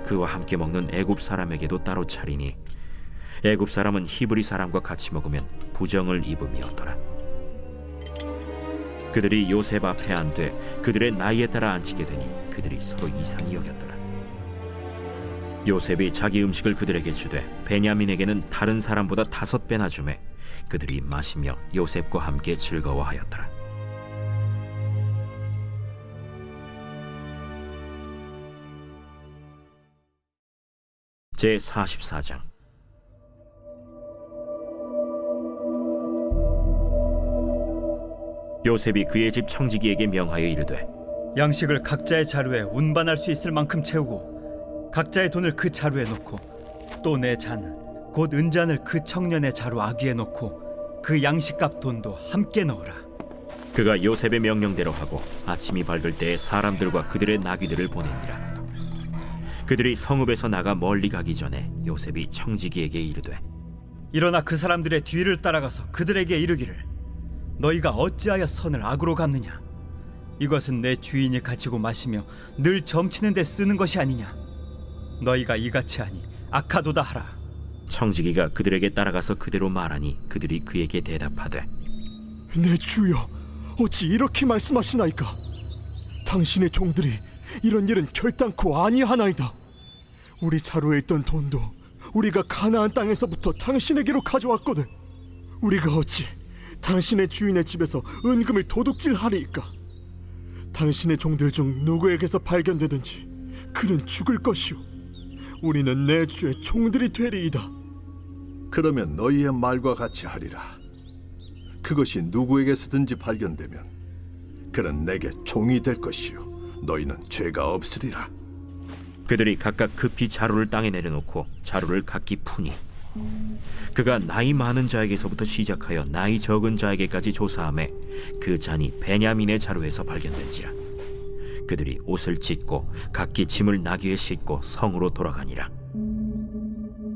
그와 함께 먹는 애굽 사람에게도 따로 차리니 애굽 사람은 히브리 사람과 같이 먹으면 부정을 입음이었더라. 그들이 요셉 앞에 앉되 그들의 나이에 따라 앉히게 되니 그들이 서로 이상히 여겼더라. 요셉이 자기 음식을 그들에게 주되 베냐민에게는 다른 사람보다 5배나 주매 그들이 마시며 요셉과 함께 즐거워하였더라. 제 44장. 요셉이 그의 집 청지기에게 명하여 이르되 양식을 각자의 자루에 운반할 수 있을 만큼 채우고 각자의 돈을 그 자루에 넣고 또 내 잔 곧 은잔을 그 청년의 자루 아귀에 넣고 그 양식값 돈도 함께 넣으라. 그가 요셉의 명령대로 하고 아침이 밝을 때에 사람들과 그들의 나귀들을 보내니라. 그들이 성읍에서 나가 멀리 가기 전에 요셉이 청지기에게 이르되 일어나 그 사람들의 뒤를 따라가서 그들에게 이르기를 너희가 어찌하여 선을 악으로 갚느냐? 이것은 내 주인이 가지고 마시며 늘 점치는 데 쓰는 것이 아니냐? 너희가 이같이 하니 악하도다 하라. 청지기가 그들에게 따라가서 그대로 말하니 그들이 그에게 대답하되 내 주여, 어찌 이렇게 말씀하시나이까? 당신의 종들이 이런 일은 결단코 아니하나이다. 우리 자루에 있던 돈도 우리가 가나안 땅에서부터 당신에게로 가져왔거든. 우리가 어찌 당신의 주인의 집에서 은금을 도둑질하리이까? 당신의 종들 중 누구에게서 발견되든지 그는 죽을 것이오. 우리는 내 주의 종들이 되리이다. 그러면 너희의 말과 같이 하리라. 그것이 누구에게서든지 발견되면 그는 내게 종이 될 것이요 너희는 죄가 없으리라. 그들이 각각 급히 자루를 땅에 내려놓고 자루를 각기 푸니 그가 나이 많은 자에게서부터 시작하여 나이 적은 자에게까지 조사하매 그 잔이 베냐민의 자루에서 발견된지라. 그들이 옷을 찢고 각기 짐을 나귀에 싣고 성으로 돌아가니라.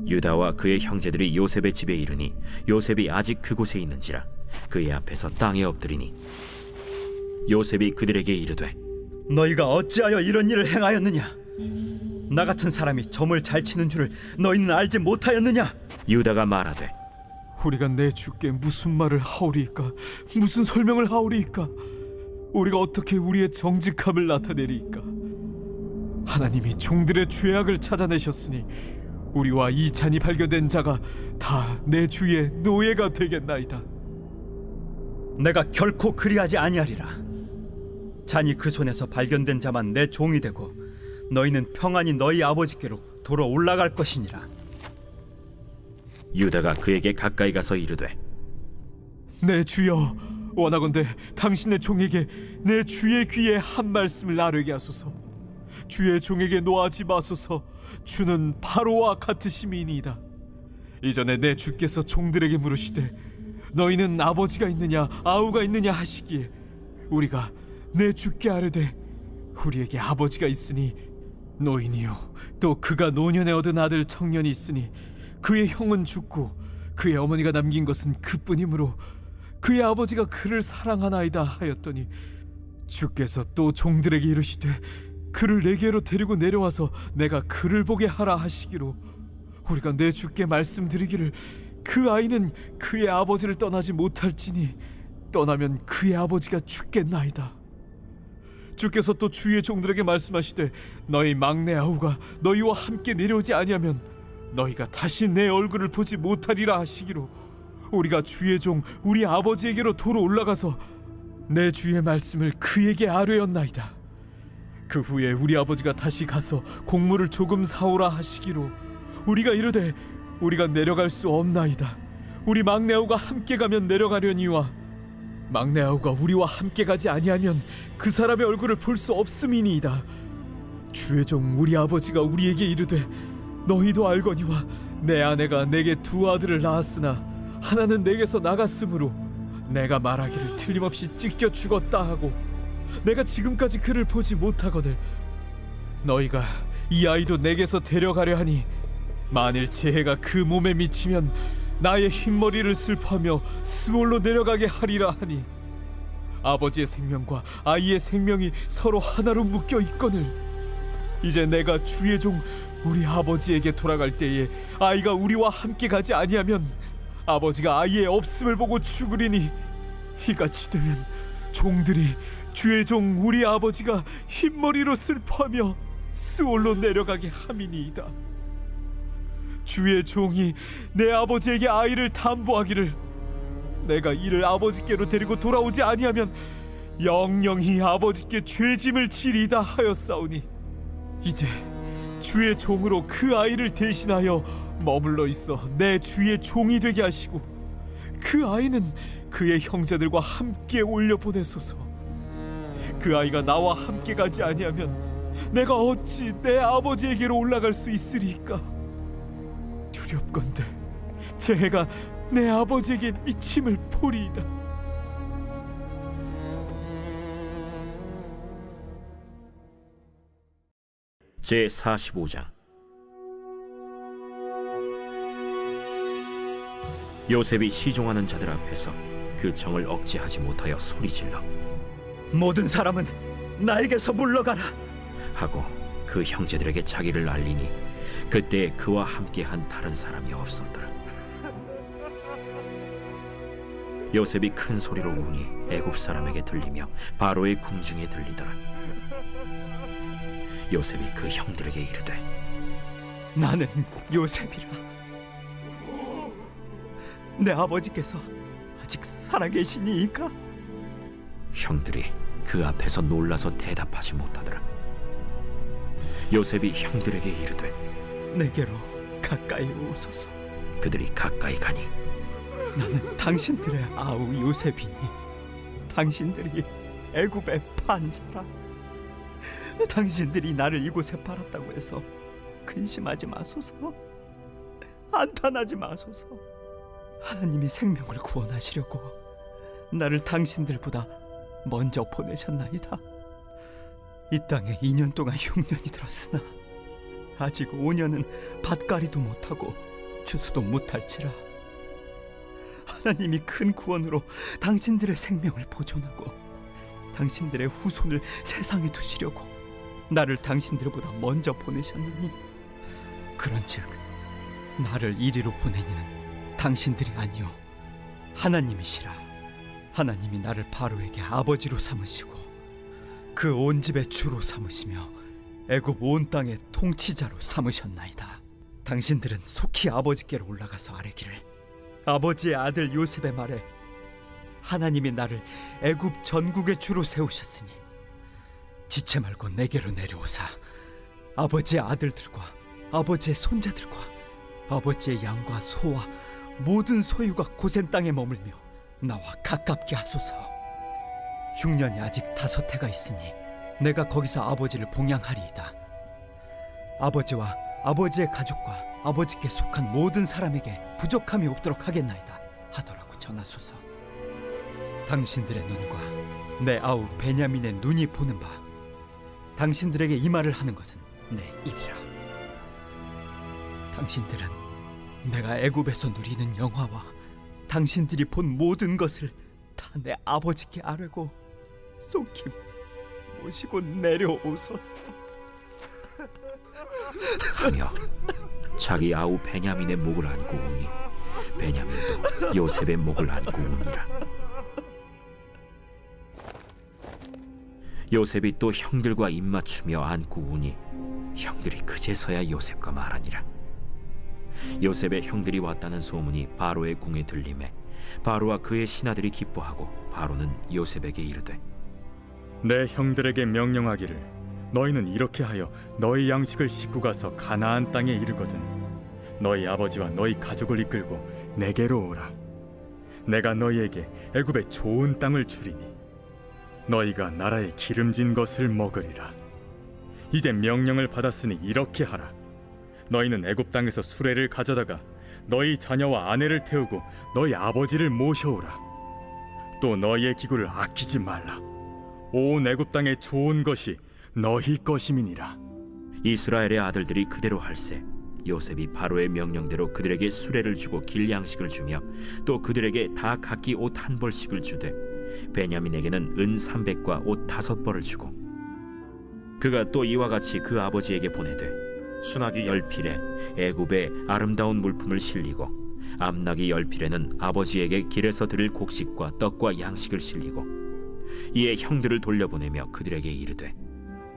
유다와 그의 형제들이 요셉의 집에 이르니 요셉이 아직 그곳에 있는지라 그의 앞에서 땅에 엎드리니 요셉이 그들에게 이르되 너희가 어찌하여 이런 일을 행하였느냐? 나 같은 사람이 점을 잘 치는 줄을 너희는 알지 못하였느냐? 유다가 말하되 우리가 내 주께 무슨 말을 하오리이까? 무슨 설명을 하오리이까? 우리가 어떻게 우리의 정직함을 나타내리이까? 하나님이 종들의 죄악을 찾아내셨으니 우리와 이 잔이 발견된 자가 다 내 주의 노예가 되겠나이다. 내가 결코 그리하지 아니하리라. 잔이 그 손에서 발견된 자만 내 종이 되고 너희는 평안히 너희 아버지께로 돌아 올라갈 것이니라. 유다가 그에게 가까이 가서 이르되 내 주여, 원하건대 당신의 종에게 내 주의 귀에 한 말씀을 나르게 하소서. 주의 종에게 노하지 마소서. 주는 바로와 같으심이니이다. 이전에 내 주께서 종들에게 물으시되 너희는 아버지가 있느냐 아우가 있느냐 하시기에 우리가 내 주께 아뢰되 우리에게 아버지가 있으니 노인이요 또 그가 노년에 얻은 아들 청년이 있으니 그의 형은 죽고 그의 어머니가 남긴 것은 그뿐이므로 그의 아버지가 그를 사랑하나이다 하였더니 주께서 또 종들에게 이르시되 그를 내게로 데리고 내려와서 내가 그를 보게 하라 하시기로 우리가 내 주께 말씀드리기를 그 아이는 그의 아버지를 떠나지 못할지니 떠나면 그의 아버지가 죽겠나이다. 주께서 또 주의 종들에게 말씀하시되 너희 막내 아우가 너희와 함께 내려오지 아니하면 너희가 다시 내 얼굴을 보지 못하리라 하시기로 우리가 주의 종 우리 아버지에게로 도로 올라가서 내 주의 말씀을 그에게 아뢰었나이다. 그 후에 우리 아버지가 다시 가서 곡물을 조금 사오라 하시기로 우리가 이르되 우리가 내려갈 수 없나이다. 우리 막내 아우가 함께 가면 내려가려니와 막내 아우가 우리와 함께 가지 아니하면 그 사람의 얼굴을 볼 수 없음이니이다. 주의 종 우리 아버지가 우리에게 이르되 너희도 알거니와 내 아내가 내게 두 아들을 낳았으나 하나는 내게서 나갔으므로 내가 말하기를 틀림없이 찢겨 죽었다 하고 내가 지금까지 그를 보지 못하거늘 너희가 이 아이도 내게서 데려가려 하니 만일 재해가 그 몸에 미치면 나의 흰머리를 슬퍼하며 스몰로 내려가게 하리라 하니 아버지의 생명과 아이의 생명이 서로 하나로 묶여 있거늘 이제 내가 주의 종 우리 아버지에게 돌아갈 때에 아이가 우리와 함께 가지 아니하면 아버지가 아이의 없음을 보고 죽으리니 이같이 되면 종들이 주의 종 우리 아버지가 흰머리로 슬퍼하며 스올로 내려가게 함이니이다. 주의 종이 내 아버지에게 아이를 담보하기를 내가 이를 아버지께로 데리고 돌아오지 아니하면 영영히 아버지께 죄짐을 지리이다 하였사오니 이제 주의 종으로 그 아이를 대신하여 머물러 있어 내 주의 종이 되게 하시고 그 아이는 그의 형제들과 함께 올려보내소서. 그 아이가 나와 함께 가지 아니하면 내가 어찌 내 아버지에게로 올라갈 수 있으리까? 두렵건대 재해가 내 아버지에게 미침을 보리이다. 제45장 요셉이 시종하는 자들 앞에서 그 정을 억제하지 못하여 소리질러 모든 사람은 나에게서 물러가라 하고 그 형제들에게 자기를 알리니 그때 그와 함께한 다른 사람이 없었더라. 요셉이 큰 소리로 우니 애굽 사람에게 들리며 바로의 궁중에 들리더라. 요셉이 그 형들에게 이르되 나는 요셉이라. 내 아버지께서 아직 살아계시니이까? 형들이 그 앞에서 놀라서 대답하지 못하더라. 요셉이 형들에게 이르되 내게로 가까이 오소서. 그들이 가까이 가니 나는 당신들의 아우 요셉이니 당신들이 애굽의 판자라. 당신들이 나를 이곳에 팔았다고 해서 근심하지 마소서. 안탄하지 마소서. 하나님이 생명을 구원하시려고 나를 당신들보다 먼저 보내셨나이다. 이 땅에 2년 동안 흉년이 들었으나 아직 5년은 밭갈이도 못하고 추수도 못할지라. 하나님이 큰 구원으로 당신들의 생명을 보존하고 당신들의 후손을 세상에 두시려고 나를 당신들보다 먼저 보내셨느니 그런즉 나를 이리로 보내니는 당신들이 아니요 하나님이시라. 하나님이 나를 바로에게 아버지로 삼으시고 그 온 집의 주로 삼으시며 애굽 온 땅의 통치자로 삼으셨나이다. 당신들은 속히 아버지께로 올라가서 아뢰기를 아버지의 아들 요셉의 말에 하나님이 나를 애굽 전국의 주로 세우셨으니 지체 말고 내게로 내려오사 아버지의 아들들과 아버지의 손자들과 아버지의 양과 소와 모든 소유가 고센 땅에 머물며 나와 가깝게 하소서. 흉년이 아직 5해가 있으니 내가 거기서 아버지를 봉양하리이다. 아버지와 아버지의 가족과 아버지께 속한 모든 사람에게 부족함이 없도록 하겠나이다 하더라고 전하소서. 당신들의 눈과 내 아우 베냐민의 눈이 보는 바 당신들에게 이 말을 하는 것은 내 입이라. 당신들은 내가 애굽에서 누리는 영화와 당신들이 본 모든 것을 다 내 아버지께 아뢰고 속히 모시고 내려오소서. 하며 자기 아우 베냐민의 목을 안고 우니 베냐민도 요셉의 목을 안고 우니라. 요셉이 또 형들과 입맞추며 안고 우니 형들이 그제서야 요셉과 말하니라. 요셉의 형들이 왔다는 소문이 바로의 궁에 들림에 바로와 그의 신하들이 기뻐하고 바로는 요셉에게 이르되 내 형들에게 명령하기를 너희는 이렇게 하여 너희 양식을 싣고 가서 가나안 땅에 이르거든 너희 아버지와 너희 가족을 이끌고 내게로 오라. 내가 너희에게 애굽의 좋은 땅을 주리니 너희가 나라의 기름진 것을 먹으리라. 이제 명령을 받았으니 이렇게 하라. 너희는 애굽 땅에서 수레를 가져다가 너희 자녀와 아내를 태우고 너희 아버지를 모셔오라. 또 너희의 기구를 아끼지 말라. 온 애굽 땅의 좋은 것이 너희 것임이니라. 이스라엘의 아들들이 그대로 할세 요셉이 바로의 명령대로 그들에게 수레를 주고 길 양식을 주며 또 그들에게 다 각기 옷 1벌씩을 주되 베냐민에게는 은 300과 옷 5벌을 주고 그가 또 이와 같이 그 아버지에게 보내되 수나기 10필에 애굽의 아름다운 물품을 실리고 암나기 10필에는 아버지에게 길에서 드릴 곡식과 떡과 양식을 실리고 이에 형들을 돌려보내며 그들에게 이르되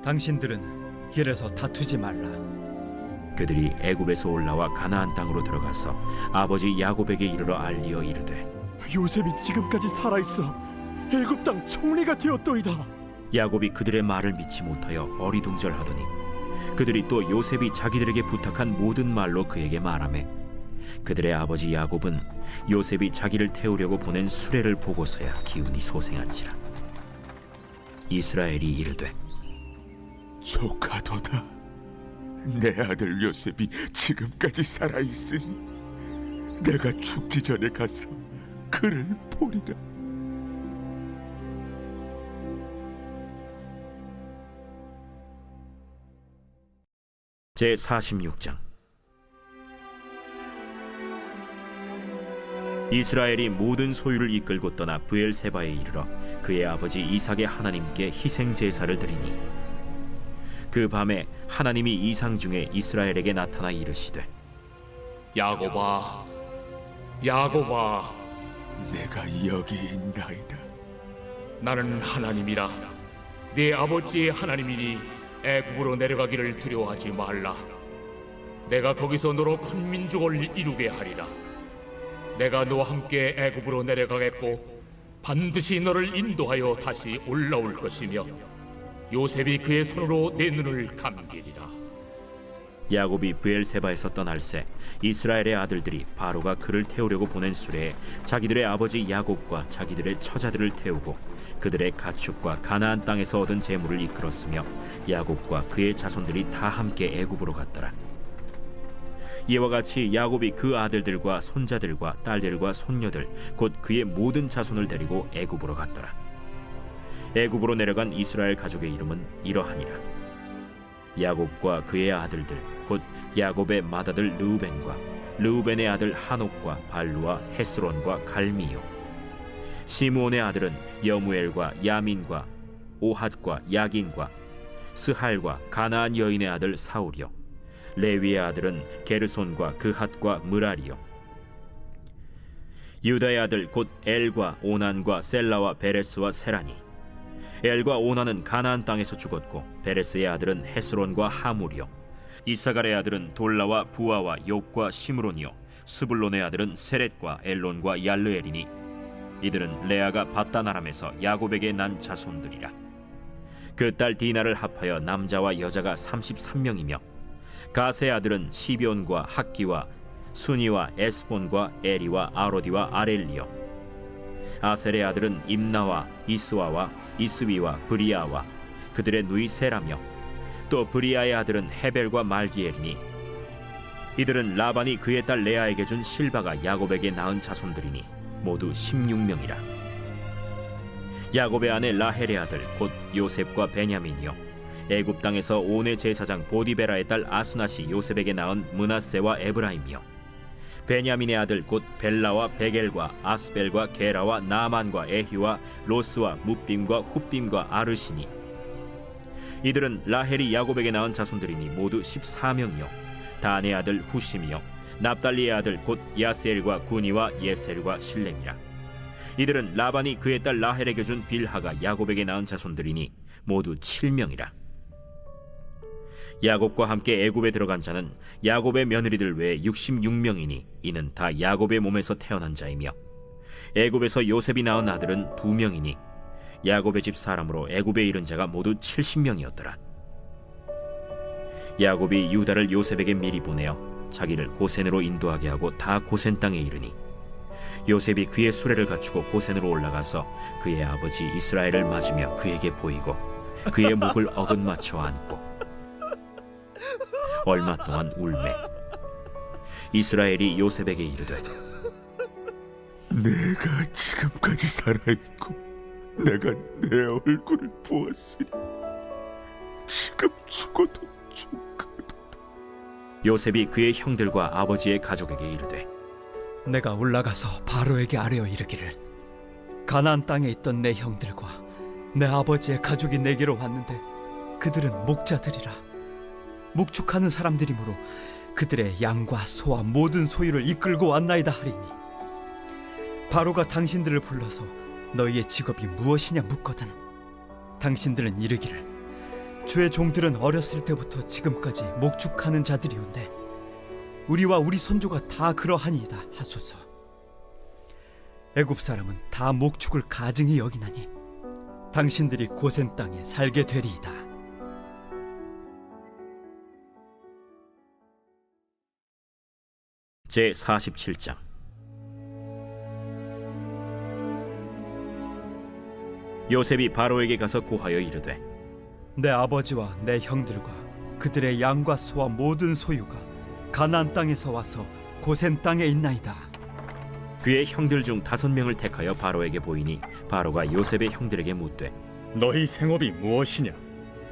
당신들은 길에서 다투지 말라. 그들이 애굽에서 올라와 가나안 땅으로 들어가서 아버지 야곱에게 이르러 알리어 이르되 요셉이 지금까지 살아있어 애굽 땅 총리가 되었도이다. 야곱이 그들의 말을 믿지 못하여 어리둥절하더니 그들이 또 요셉이 자기들에게 부탁한 모든 말로 그에게 말하매 그들의 아버지 야곱은 요셉이 자기를 태우려고 보낸 수레를 보고서야 기운이 소생한지라. 이스라엘이 이르되 조카도다. 내 아들 요셉이 지금까지 살아있으니 내가 죽기 전에 가서 그를 보리라. 제46장. 이스라엘이 모든 소유를 이끌고 떠나 브엘세바에 이르러 그의 아버지 이삭의 하나님께 희생 제사를 드리니 그 밤에 하나님이 이상 중에 이스라엘에게 나타나 이르시되 야곱아, 야곱아, 내가 여기 있나이다. 나는 하나님이라. 네 아버지의 하나님이니 애굽으로 내려가기를 두려워하지 말라. 내가 거기서 너로 큰 민족을 이루게 하리라. 내가 너와 함께 애굽으로 내려가겠고 반드시 너를 인도하여 다시 올라올 것이며 요셉이 그의 손으로 내 눈을 감기리라. 야곱이 브엘세바에서 떠날새 이스라엘의 아들들이 바로가 그를 태우려고 보낸 수레에 자기들의 아버지 야곱과 자기들의 처자들을 태우고 그들의 가축과 가나안 땅에서 얻은 재물을 이끌었으며 야곱과 그의 자손들이 다 함께 애굽으로 갔더라. 이와 같이 야곱이 그 아들들과 손자들과 딸들과 손녀들 곧 그의 모든 자손을 데리고 애굽으로 갔더라. 애굽으로 내려간 이스라엘 가족의 이름은 이러하니라. 야곱과 그의 아들들 곧 야곱의 맏아들 르우벤과 르우벤의 아들 한옥과 발루와 헤스론과 갈미요. 시므온의 아들은 여무엘과 야민과 오핫과 야긴과 스할과 가나안 여인의 아들 사울이요. 레위의 아들은 게르손과 그핫과 므라리요. 유다의 아들 곧 엘과 오난과 셀라와 베레스와 세라니. 엘과 오난은 가나안 땅에서 죽었고 베레스의 아들은 헤스론과 하물이요. 이사갈의 아들은 돌라와 부아와 욥과 시므론이요. 스불론의 아들은 세렛과 엘론과 얄르엘이니 이들은 레아가 밧단 아람에서 야곱에게 난 자손들이라. 그 딸 디나를 합하여 남자와 여자가 33명이며 가세의 아들은 시비온과 학기와 순이와 에스본과 에리와 아로디와 아렐리요. 아셀의 아들은 임나와 이스와와 이스위와 브리아와 그들의 누이 세라며 또 브리아의 아들은 헤벨과 말기엘이니 이들은 라반이 그의 딸 레아에게 준 실바가 야곱에게 낳은 자손들이니 모두 16명이라. 야곱의 아내 라헬의 아들 곧 요셉과 베냐민이요 애굽 땅에서 온의 제사장 보디베라의 딸 아스낫이 요셉에게 낳은 므낫세와 에브라임이요 베냐민의 아들 곧 벨라와 베겔과 아스벨과 게라와 나만과 에히와 로스와 뭇빔과 훗빔과 아르시니 이들은 라헬이 야곱에게 낳은 자손들이니 모두 14명이요 단의 아들 후심이요 납달리의 아들 곧 야스엘과 구니와 예셀과 실렘이라. 이들은 라반이 그의 딸 라헬에게 준 빌하가 야곱에게 낳은 자손들이니 모두 7명이라. 야곱과 함께 애굽에 들어간 자는 야곱의 며느리들 외에 66명이니 이는 다 야곱의 몸에서 태어난 자이며 애굽에서 요셉이 낳은 아들은 2명이니 야곱의 집 사람으로 애굽에 이른 자가 모두 70명이었더라. 야곱이 유다를 요셉에게 미리 보내어 자기를 고센으로 인도하게 하고 다 고센 땅에 이르니 요셉이 그의 수레를 갖추고 고센으로 올라가서 그의 아버지 이스라엘을 맞으며 그에게 보이고 그의 목을 어긋맞춰 안고 얼마 동안 울매. 이스라엘이 요셉에게 이르되 내가 지금까지 살아있고 내가 내 얼굴을 보았으니 지금 죽어도 좋거든. 요셉이 그의 형들과 아버지의 가족에게 이르되 내가 올라가서 바로에게 아뢰어 이르기를 가나안 땅에 있던 내 형들과 내 아버지의 가족이 내게로 왔는데 그들은 목자들이라 목축하는 사람들이므로 그들의 양과 소와 모든 소유를 이끌고 왔나이다 하리니 바로가 당신들을 불러서 너희의 직업이 무엇이냐 묻거든 당신들은 이르기를 주의 종들은 어렸을 때부터 지금까지 목축하는 자들이온데 우리와 우리 선조가 다 그러하니이다 하소서. 애굽 사람은 다 목축을 가증히 여기나니 당신들이 고센 땅에 살게 되리이다. 제47장. 요셉이 바로에게 가서 고하여 이르되 내 아버지와 내 형들과 그들의 양과 소와 모든 소유가 가나안 땅에서 와서 고센 땅에 있나이다. 그의 형들 중 5명을 택하여 바로에게 보이니 바로가 요셉의 형들에게 묻되 너희 생업이 무엇이냐?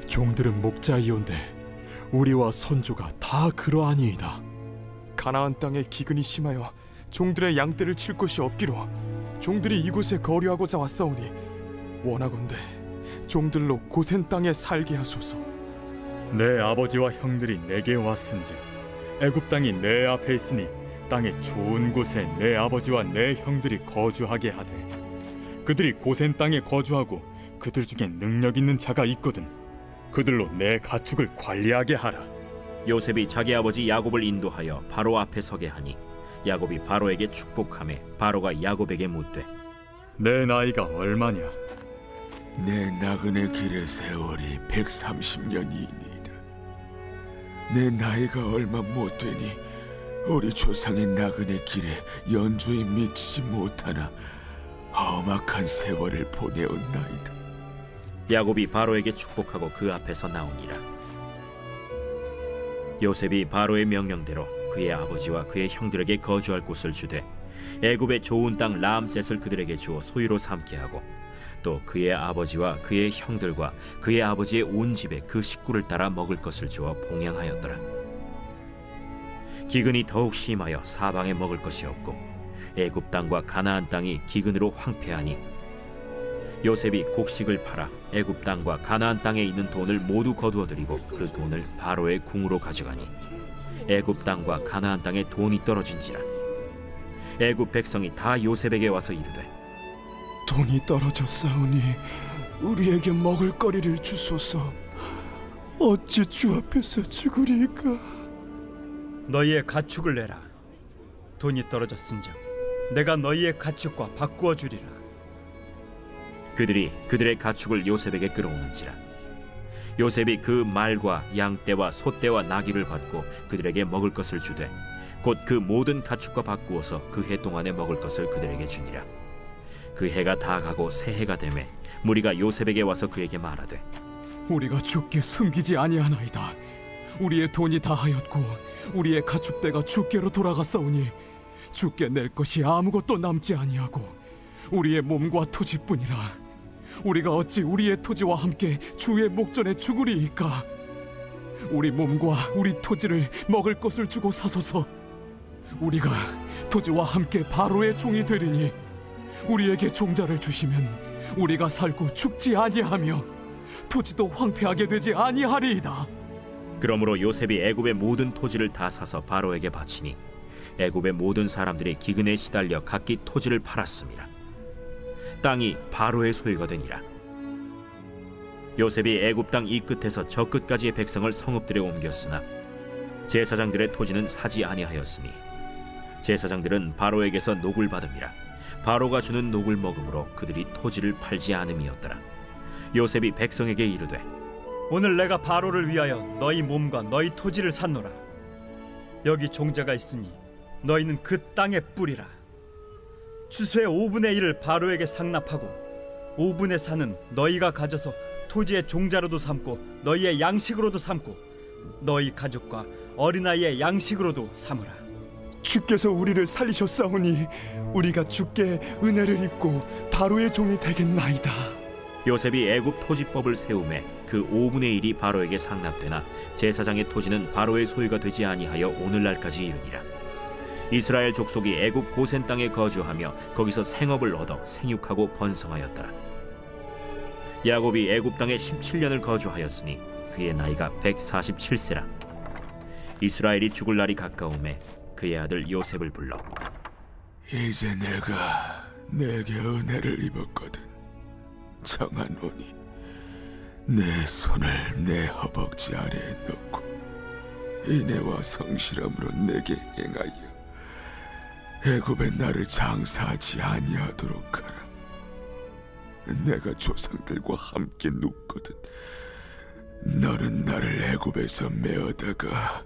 종들은 목자이온데 우리와 선조가 다 그러하니이다. 가나안 땅에 기근이 심하여 종들의 양떼를 칠 곳이 없기로 종들이 이곳에 거류하고자 왔사오니 원하건대 종들로 고센 땅에 살게 하소서. 내 아버지와 형들이 내게 왔은즉 애굽 땅이 내 앞에 있으니 땅의 좋은 곳에 내 아버지와 내 형들이 거주하게 하되 그들이 고센 땅에 거주하고 그들 중에 능력 있는 자가 있거든 그들로 내 가축을 관리하게 하라. 요셉이 자기 아버지 야곱을 인도하여 바로 앞에 서게 하니 야곱이 바로에게 축복하며 바로가 야곱에게 묻되 내 나이가 얼마냐? 내 나그네 길의 세월이 130년이니이다. 내 나이가 얼마 못 되니 우리 조상의 나그네 길에 연조에 미치지 못하나 험악한 세월을 보내었나이다. 야곱이 바로에게 축복하고 그 앞에서 나오니라. 요셉이 바로의 명령대로 그의 아버지와 그의 형들에게 거주할 곳을 주되 애굽의 좋은 땅 라암셋을 그들에게 주어 소유로 삼게 하고 또 그의 아버지와 그의 형들과 그의 아버지의 온 집에 그 식구를 따라 먹을 것을 주어 봉양하였더라. 기근이 더욱 심하여 사방에 먹을 것이 없고 애굽 땅과 가나안 땅이 기근으로 황폐하니 요셉이 곡식을 팔아 애굽 땅과 가나안 땅에 있는 돈을 모두 거두어들이고 그 돈을 바로의 궁으로 가져가니 애굽 땅과 가나안 땅에 돈이 떨어진지라. 애굽 백성이 다 요셉에게 와서 이르되 돈이 떨어졌사오니 우리에게 먹을 거리를 주소서. 어찌 주 앞에서 죽으리까? 너희의 가축을 내라. 돈이 떨어졌은즉 내가 너희의 가축과 바꾸어 주리라. 그들이 그들의 가축을 요셉에게 끌어오는지라. 요셉이 그 말과 양떼와 소떼와 나귀를 받고 그들에게 먹을 것을 주되 곧 그 모든 가축과 바꾸어서 그 해 동안에 먹을 것을 그들에게 주니라. 그 해가 다 가고 새 해가 되매 무리가 요셉에게 와서 그에게 말하되 우리가 주께 숨기지 아니하나이다. 우리의 돈이 다하였고 우리의 가축대가 주께로 돌아갔사오니 주께 낼 것이 아무것도 남지 아니하고 우리의 몸과 토지뿐이라. 우리가 어찌 우리의 토지와 함께 주의 목전에 죽으리이까? 우리 몸과 우리 토지를 먹을 것을 주고 사소서. 우리가 토지와 함께 바로의 종이 되리니 우리에게 종자를 주시면 우리가 살고 죽지 아니하며 토지도 황폐하게 되지 아니하리이다. 그러므로 요셉이 애굽의 모든 토지를 다 사서 바로에게 바치니 애굽의 모든 사람들이 기근에 시달려 각기 토지를 팔았습니다. 땅이 바로의 소유가 되니라. 요셉이 애굽 땅 이 끝에서 저 끝까지의 백성을 성읍들에 옮겼으나 제사장들의 토지는 사지 아니하였으니 제사장들은 바로에게서 녹을 받음이라. 바로가 주는 녹을 먹음으로 그들이 토지를 팔지 않음이었더라. 요셉이 백성에게 이르되 오늘 내가 바로를 위하여 너희 몸과 너희 토지를 샀노라. 여기 종자가 있으니 너희는 그 땅의 뿌리라. 추수의 5분의 1을 바로에게 상납하고 5분의 4는 너희가 가져서 토지의 종자로도 삼고 너희의 양식으로도 삼고 너희 가족과 어린아이의 양식으로도 삼으라. 주께서 우리를 살리셨사오니 우리가 주께 은혜를 입고 바로의 종이 되겠나이다. 요셉이 애굽 토지법을 세우매 그 5분의 1이 바로에게 상납되나 제사장의 토지는 바로의 소유가 되지 아니하여 오늘날까지 이르니라. 이스라엘 족속이 애굽 고센 땅에 거주하며 거기서 생업을 얻어 생육하고 번성하였더라. 야곱이 애굽 땅에 17년을 거주하였으니 그의 나이가 147세라. 이스라엘이 죽을 날이 가까우매 그의 아들 요셉을 불러 이제 내가 내게 은혜를 입었거든. 청하노니 내 손을 내 허벅지 아래에 넣고 인애와 성실함으로 내게 행하여 애굽에 나를 장사하지 아니하도록 하라. 내가 조상들과 함께 눕거든 너는 나를 애굽에서 메어다가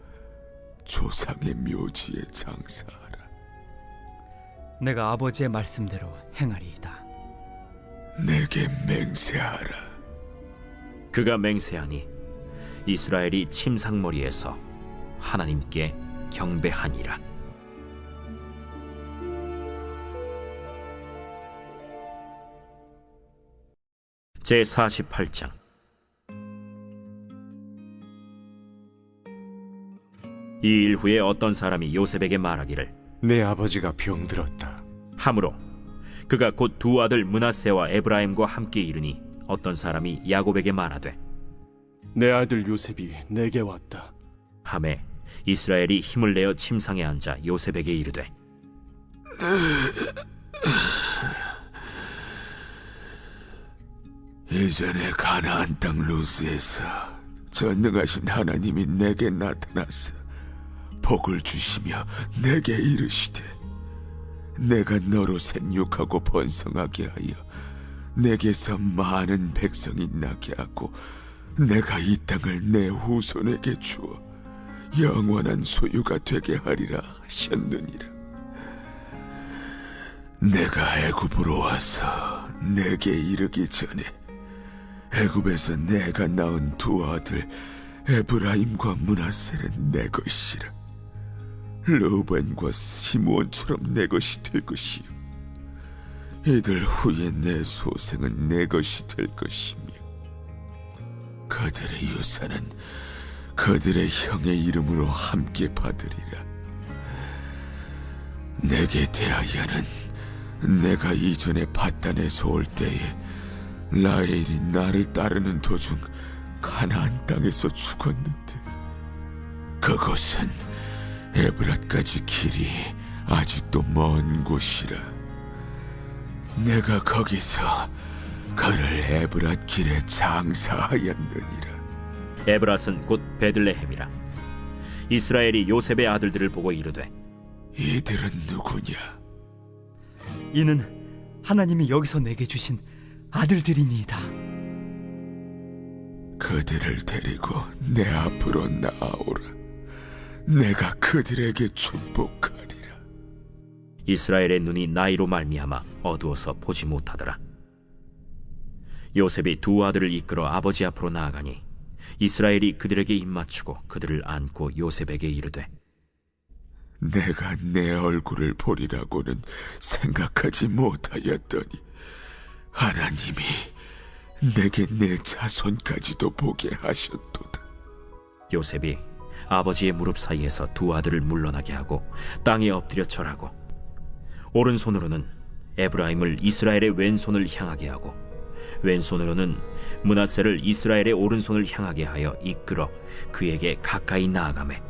조상의 묘지에 장사하라. 내가 아버지의 말씀대로 행하리이다. 내게 맹세하라. 그가 맹세하니 이스라엘이 침상머리에서 하나님께 경배하니라. 제48장. 이 일 후에 어떤 사람이 요셉에게 말하기를 내 아버지가 병들었다 하므로 그가 곧 두 아들 므낫세와 에브라임과 함께 이르니 어떤 사람이 야곱에게 말하되 내 아들 요셉이 내게 왔다. 하매 이스라엘이 힘을 내어 침상에 앉아 요셉에게 이르되 이전에 가나안 땅 루스에서 전능하신 하나님이 내게 나타나서 복을 주시며 내게 이르시되 내가 너로 생육하고 번성하게 하여 내게서 많은 백성이 나게 하고 내가 이 땅을 내 후손에게 주어 영원한 소유가 되게 하리라 하셨느니라. 내가 애굽으로 와서 내게 이르기 전에 애굽에서 내가 낳은 두 아들 에브라임과 므낫세는 내 것이라. 르우벤과 시므온처럼 내 것이 될 것이요 이들 후에 내 소생은 내 것이 될 것이며 그들의 유산은 그들의 형의 이름으로 함께 받으리라. 내게 대하여는 내가 이전에 밧단에서 올 때에 라헬이 나를 따르는 도중 가나안 땅에서 죽었는데 그곳은 에브랏까지 길이 아직도 먼 곳이라. 내가 거기서 그를 에브랏 길에 장사하였느니라. 에브랏은 곧 베들레헴이라. 이스라엘이 요셉의 아들들을 보고 이르되 이들은 누구냐? 이는 하나님이 여기서 내게 주신 아들들이니이다. 그들을 데리고 내 앞으로 나아오라. 내가 그들에게 축복하리라. 이스라엘의 눈이 나이로 말미암아 어두워서 보지 못하더라. 요셉이 두 아들을 이끌어 아버지 앞으로 나아가니 이스라엘이 그들에게 입맞추고 그들을 안고 요셉에게 이르되, 내가 내 얼굴을 보리라고는 생각하지 못하였더니 하나님이 내게 내 자손까지도 보게 하셨도다. 요셉이 아버지의 무릎 사이에서 두 아들을 물러나게 하고 땅에 엎드려 절하고 오른손으로는 에브라임을 이스라엘의 왼손을 향하게 하고 왼손으로는 므낫세를 이스라엘의 오른손을 향하게 하여 이끌어 그에게 가까이 나아가매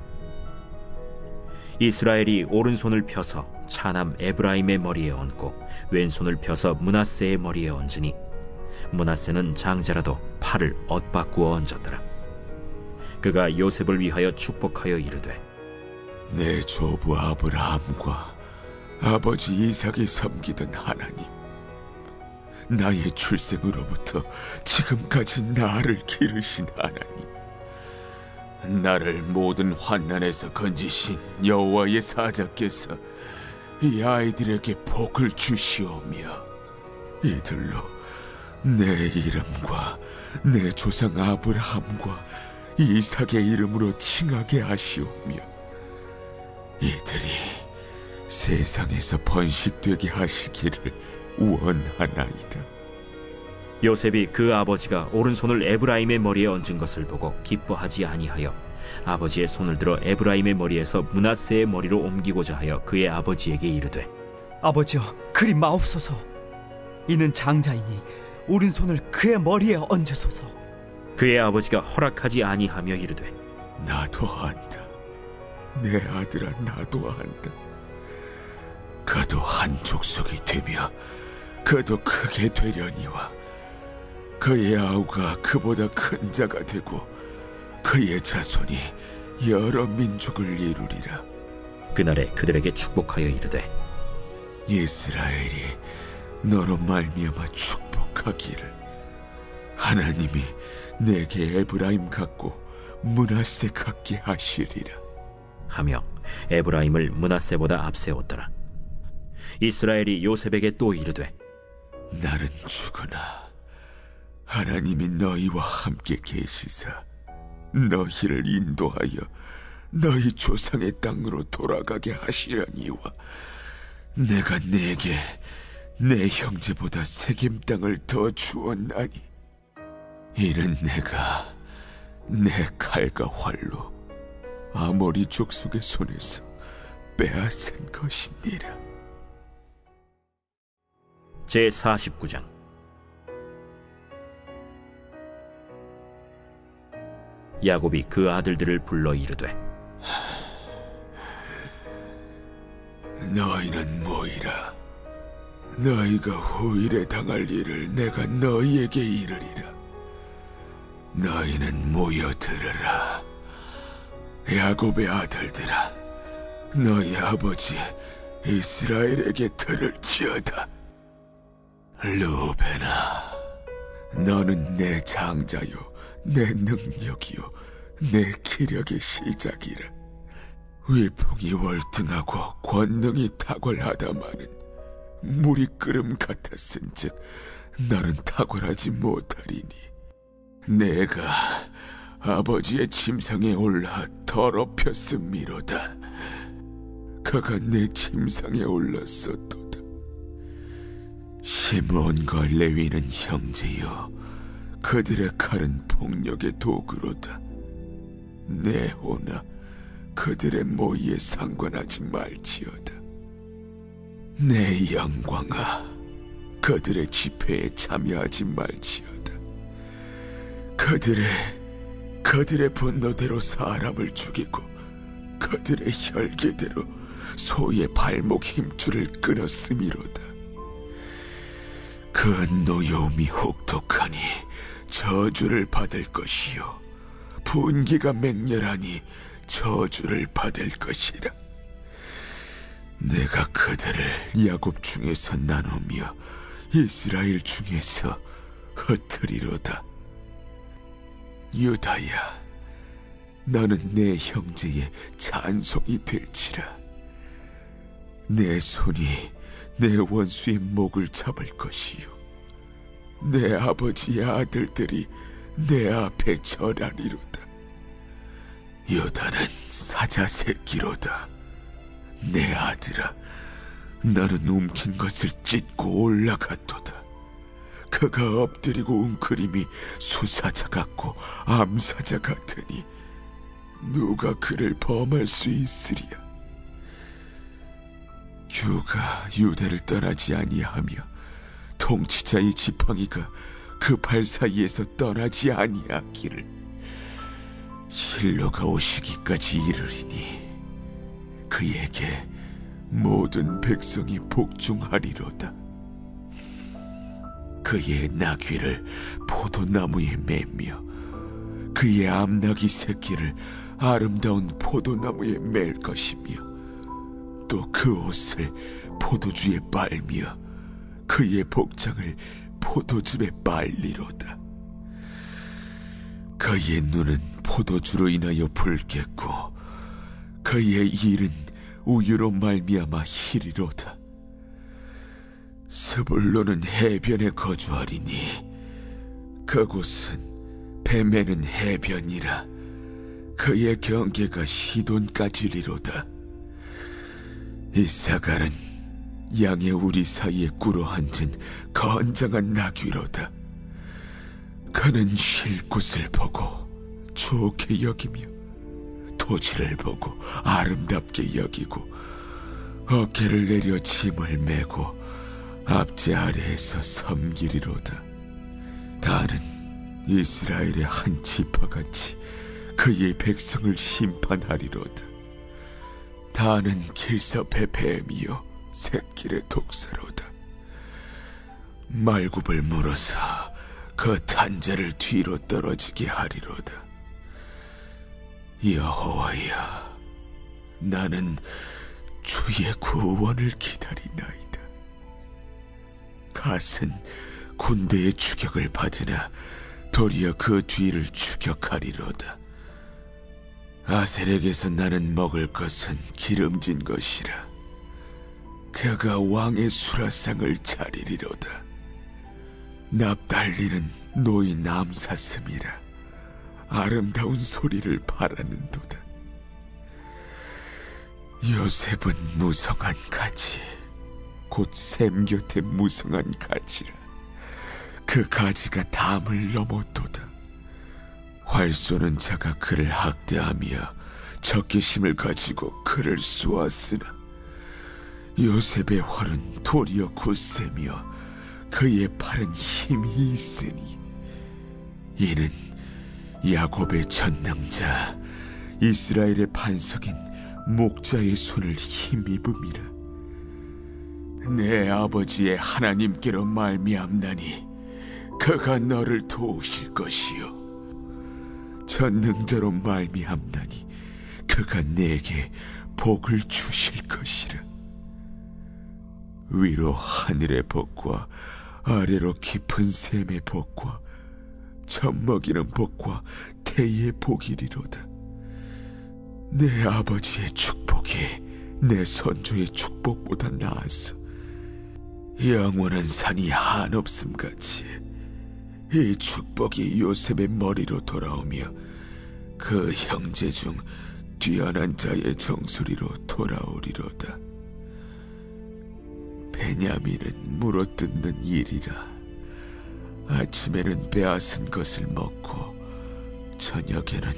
이스라엘이 오른손을 펴서 차남 에브라임의 머리에 얹고 왼손을 펴서 므낫세의 머리에 얹으니 므낫세는 장자라도 팔을 엇바꾸어 얹었더라. 그가 요셉을 위하여 축복하여 이르되, 내 조부 아브라함과 아버지 이삭이 섬기던 하나님, 나의 출생으로부터 지금까지 나를 기르신 하나님, 나를 모든 환난에서 건지신 여호와의 사자께서 이 아이들에게 복을 주시오며 이들로 내 이름과 내 조상 아브라함과 이삭의 이름으로 칭하게 하시오며 이들이 세상에서 번식되게 하시기를 원하나이다. 요셉이 그 아버지가 오른손을 에브라임의 머리에 얹은 것을 보고 기뻐하지 아니하여 아버지의 손을 들어 에브라임의 머리에서 므낫세의 머리로 옮기고자 하여 그의 아버지에게 이르되, 아버지여, 그리 마옵소서. 이는 장자이니 오른손을 그의 머리에 얹으소서. 그의 아버지가 허락하지 아니하며 이르되, 나도 안다. 내 아들아, 나도 안다. 그도 한 족속이 되며 그도 크게 되려니와 그의 아우가 그보다 큰 자가 되고 그의 자손이 여러 민족을 이루리라. 그날에 그들에게 축복하여 이르되, 이스라엘이 너로 말미암아 축복하기를 하나님이 내게 에브라임 같고 므낫세 같게 하시리라 하며 에브라임을 므낫세보다 앞세웠더라. 이스라엘이 요셉에게 또 이르되, 나는 죽으나 하나님이 너희와 함께 계시사 너희를 인도하여 너희 조상의 땅으로 돌아가게 하시려니와 내가 네게 내 형제보다 세겜 땅을 더 주었나니 이는 내가 내 칼과 활로 아모리 족속의 손에서 빼앗은 것이니라. 제49장. 야곱이 그 아들들을 불러 이르되, 너희는 모이라. 너희가 후일에 당할 일을 내가 너희에게 이르리라. 너희는 모여 들으라. 야곱의 아들들아, 너희 아버지 이스라엘에게 들을지어다. 루벤아, 너는 내 장자요 내 능력이요 내 기력의 시작이라. 위풍이 월등하고 권능이 탁월하다마는 물이 끓음 같았은즉 너는 탁월하지 못하리니 내가 아버지의 침상에 올라 더럽혔음이로다. 그가 내 침상에 올랐었도다. 시므온과 레위는 형제여 그들의 칼은 폭력의 도구로다. 네호나 그들의 모의에 상관하지 말지어다. 내 영광아 그들의 집회에 참여하지 말지어다. 그들의 분노대로 사람을 죽이고 그들의 혈계대로 소의 발목 힘줄을 끊었음이로다. 그 노여움이 혹독하니 저주를 받을 것이요 분기가 맹렬하니 저주를 받을 것이라. 내가 그들을 야곱 중에서 나누며 이스라엘 중에서 흩으리로다. 유다야, 너는 내 형제의 찬송이 될지라. 내 손이 내 원수의 목을 잡을 것이요, 내 아버지의 아들들이 내 앞에 절하리로다. 유다는 사자 새끼로다. 내 아들아, 너는 움킨 것을 찢고 올라갔도다. 그가 엎드리고 웅크림이 수사자 같고 암사자 같으니 누가 그를 범할 수 있으리야. 규가 유대를 떠나지 아니하며 통치자의 지팡이가 그 발 사이에서 떠나지 아니하기를 실로가 오시기까지 이르리니 그에게 모든 백성이 복종하리로다. 그의 나귀를 포도나무에 매며 그의 암나귀 새끼를 아름다운 포도나무에 맬 것이며 또 그 옷을 포도주에 빨며 그의 복장을 포도즙에 빨리로다. 그의 눈은 포도주로 인하여 붉겠고 그의 일은 우유로 말미암아 희리로다. 스불론은 해변에 거주하리니 그곳은 뱀에는 해변이라. 그의 경계가 시돈까지리로다. 이사갈은 양의 우리 사이에 꿇어앉은 건장한 나귀로다. 그는 쉴 곳을 보고 좋게 여기며 토지를 보고 아름답게 여기고 어깨를 내려 짐을 메고 앞제 아래에서 섬기리로다. 다는 이스라엘의 한 지파같이 그의 백성을 심판하리로다. 다는 길섭의 뱀이요 새길의 독사로다. 말굽을 물어서 그 탄자를 뒤로 떨어지게 하리로다. 여호와야, 나는 주의 구원을 기다리나이다. 갓은 군대의 추격을 받으나 도리어 그 뒤를 추격하리로다. 아셀에게서 나는 먹을 것은 기름진 것이라. 그가 왕의 수라상을 차리리로다. 납달리는 노인 암사슴이라. 아름다운 소리를 바라는도다. 요셉은 무성한 가지, 곧 샘 곁에 무성한 가지라. 그 가지가 담을 넘었도다. 활 쏘는 자가 그를 학대하며 적개심을 가지고 그를 쏘았으나 요셉의 활은 도리어 굳세며 그의 팔은 힘이 있으니 이는 야곱의 전능자 이스라엘의 반석인 목자의 손을 힘입음이라. 내 아버지의 하나님께로 말미암나니 그가 너를 도우실 것이요 전능자로 말미암나니 그가 내게 복을 주실 것이라. 위로 하늘의 복과 아래로 깊은 샘의 복과 젖먹이는 복과 태의 복이리로다. 내 아버지의 축복이 내 선조의 축복보다 나아서 영원한 산이 한없음같이 이 축복이 요셉의 머리로 돌아오며 그 형제 중 뛰어난 자의 정수리로 돌아오리로다. 베냐민은 물어뜯는 일이라. 아침에는 빼앗은 것을 먹고 저녁에는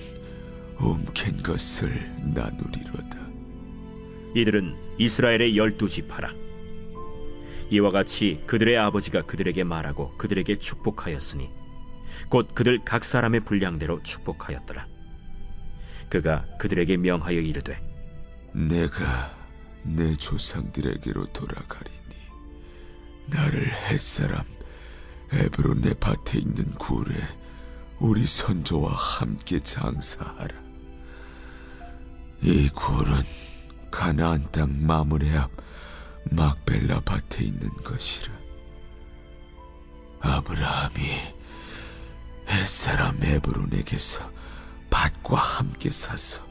움킨 것을 나누리로다. 이들은 이스라엘의 12지파라. 이와 같이 그들의 아버지가 그들에게 말하고 그들에게 축복하였으니 곧 그들 각 사람의 분량대로 축복하였더라. 그가 그들에게 명하여 이르되 내가 내 조상들에게로 돌아가리니 나를 햇사람 에브론의 밭에 있는 굴에 우리 선조와 함께 장사하라. 이 굴은 가나안 땅 마므레 앞 막벨라 밭에 있는 것이라. 아브라함이 햇사람 에브론에게서 밭과 함께 사서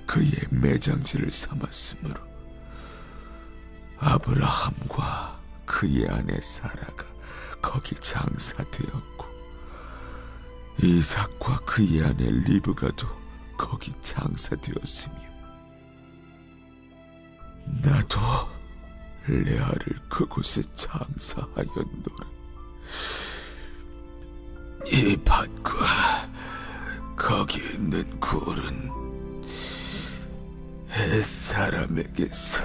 그의 매장지를 삼았으므로 아브라함과 그의 아내 사라가 거기 장사되었고 이삭과 그의 아내 리브가도 거기 장사되었으며 나도 레아를 그곳에 장사하였노라. 이 밭과 거기 있는 굴은 햇사람에게서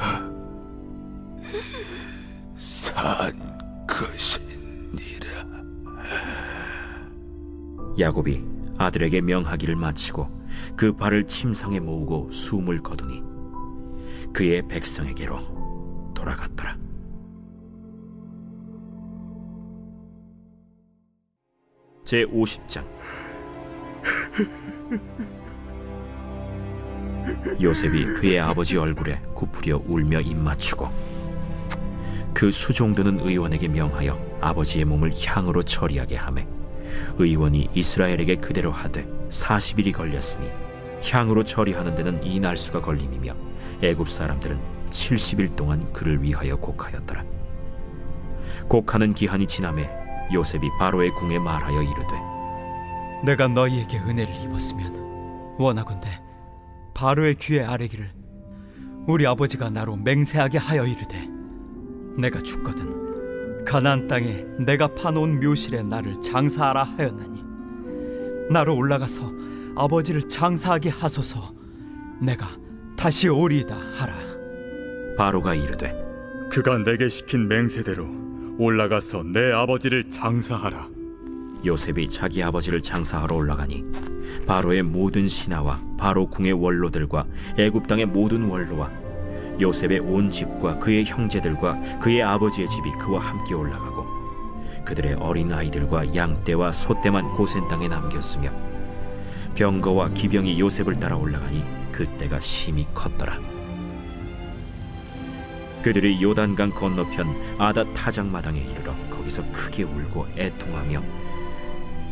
산 것이니라. 야곱이 아들에게 명하기를 마치고 그 발을 침상에 모으고 숨을 거두니 그의 백성에게로 돌아갔더라. 제50장 요셉이 그의 아버지 얼굴에 굽으려 울며 입맞추고 그 수종드는 의원에게 명하여 아버지의 몸을 향으로 처리하게 하매 의원이 이스라엘에게 그대로 하되 40일이 걸렸으니 향으로 처리하는 데는 이 날수가 걸림이며 애굽 사람들은 70일 동안 그를 위하여 곡하였더라. 곡하는 기한이 지나매 요셉이 바로의 궁에 말하여 이르되 내가 너희에게 은혜를 입었으면 원하건대 바로의 귀에 아뢰기를 우리 아버지가 나로 맹세하게 하여 이르되 내가 죽거든 가나안 땅에 내가 파놓은 묘실에 나를 장사하라 하였나니 나로 올라가서 아버지를 장사하게 하소서 내가 다시 오리이다 하라. 바로가 이르되 그가 내게 시킨 맹세대로 올라가서 내 아버지를 장사하라. 요셉이 자기 아버지를 장사하러 올라가니 바로의 모든 신하와 바로 궁의 원로들과 애굽 땅의 모든 원로와 요셉의 온 집과 그의 형제들과 그의 아버지의 집이 그와 함께 올라가고 그들의 어린 아이들과 양떼와 소떼만 고센 땅에 남겼으며 병거와 기병이 요셉을 따라 올라가니 그때가 심히 컸더라. 그들이 요단강 건너편 아닷 타작마당에 이르러 거기서 크게 울고 애통하며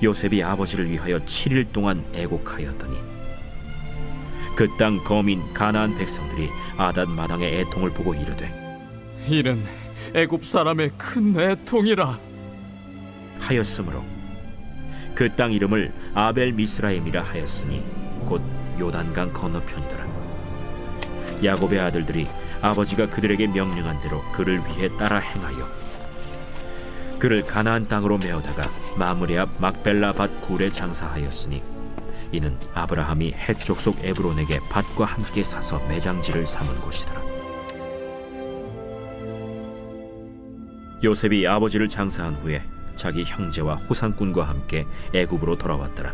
요셉이 아버지를 위하여 7일 동안 애곡하였더니 그 땅 거민 가나안 백성들이 아닷 마당의 애통을 보고 이르되 이는 애굽 사람의 큰 애통이라 하였으므로 그 땅 이름을 아벨 미스라임이라 하였으니 곧 요단강 건너편이더라. 야곱의 아들들이 아버지가 그들에게 명령한 대로 그를 위해 따라 행하여 그를 가나안 땅으로 메어다가 마므레 앞 막벨라 밭 굴에 장사하였으니 이는 아브라함이 헷 족속 에브론에게 밭과 함께 사서 매장지를 삼은 곳이더라. 요셉이 아버지를 장사한 후에 자기 형제와 호상꾼과 함께 애굽으로 돌아왔더라.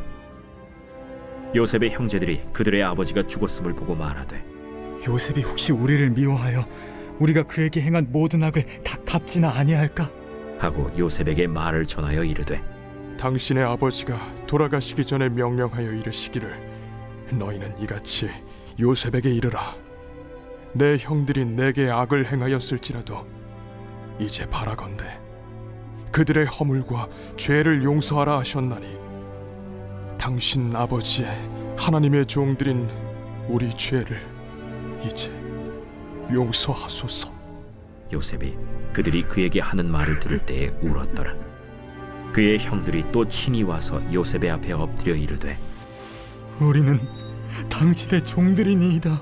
요셉의 형제들이 그들의 아버지가 죽었음을 보고 말하되 요셉이 혹시 우리를 미워하여 우리가 그에게 행한 모든 악을 다 갚지나 아니할까? 하고 요셉에게 말을 전하여 이르되 당신의 아버지가 돌아가시기 전에 명령하여 이르시기를 너희는 이같이 요셉에게 이르라. 내 형들이 내게 악을 행하였을지라도 이제 바라건대 그들의 허물과 죄를 용서하라 하셨나니 당신 아버지의 하나님의 종들인 우리 죄를 이제 용서하소서. 요셉이 그들이 그에게 하는 말을 들을 때에 울었더라. 그의 형들이 또 친히 와서 요셉의 앞에 엎드려 이르되 우리는 당신의 종들이니이다.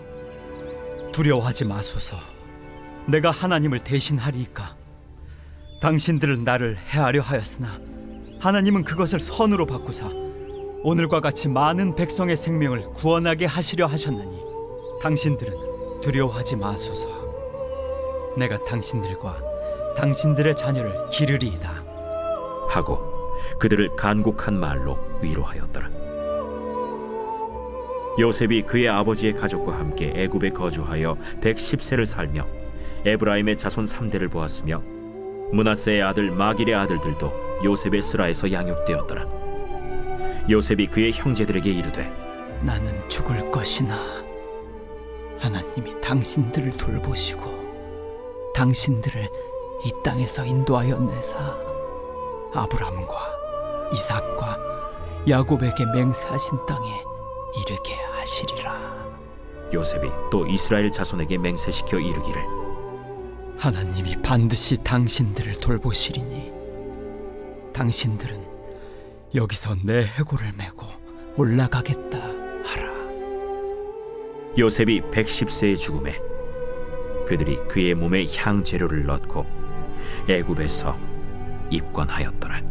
두려워하지 마소서. 내가 하나님을 대신하리이까. 당신들은 나를 해하려 하였으나 하나님은 그것을 선으로 바꾸사 오늘과 같이 많은 백성의 생명을 구원하게 하시려 하셨나니 당신들은 두려워하지 마소서. 내가 당신들과 당신들의 자녀를 기르리이다. 하고 그들을 간곡한 말로 위로하였더라. 요셉이 그의 아버지의 가족과 함께 애굽에 거주하여 110세를 살며 에브라임의 자손 3대를 보았으며 므낫세의 아들 마길의 아들들도 요셉의 스라에서 양육되었더라. 요셉이 그의 형제들에게 이르되 나는 죽을 것이나 하나님이 당신들을 돌보시고 당신들을 이 땅에서 인도하였네사. 아브람과 이삭과 야곱에게 맹세하신 땅에 이르게 하시리라. 요셉이 또 이스라엘 자손에게 맹세시켜 이르기를 하나님이 반드시 당신들을 돌보시리니 당신들은 여기서 내 해골을 메고 올라가겠다 하라. 요셉이 110세의 죽음에 그들이 그의 몸에 향 재료를 넣고 애굽에서 입건하였더라.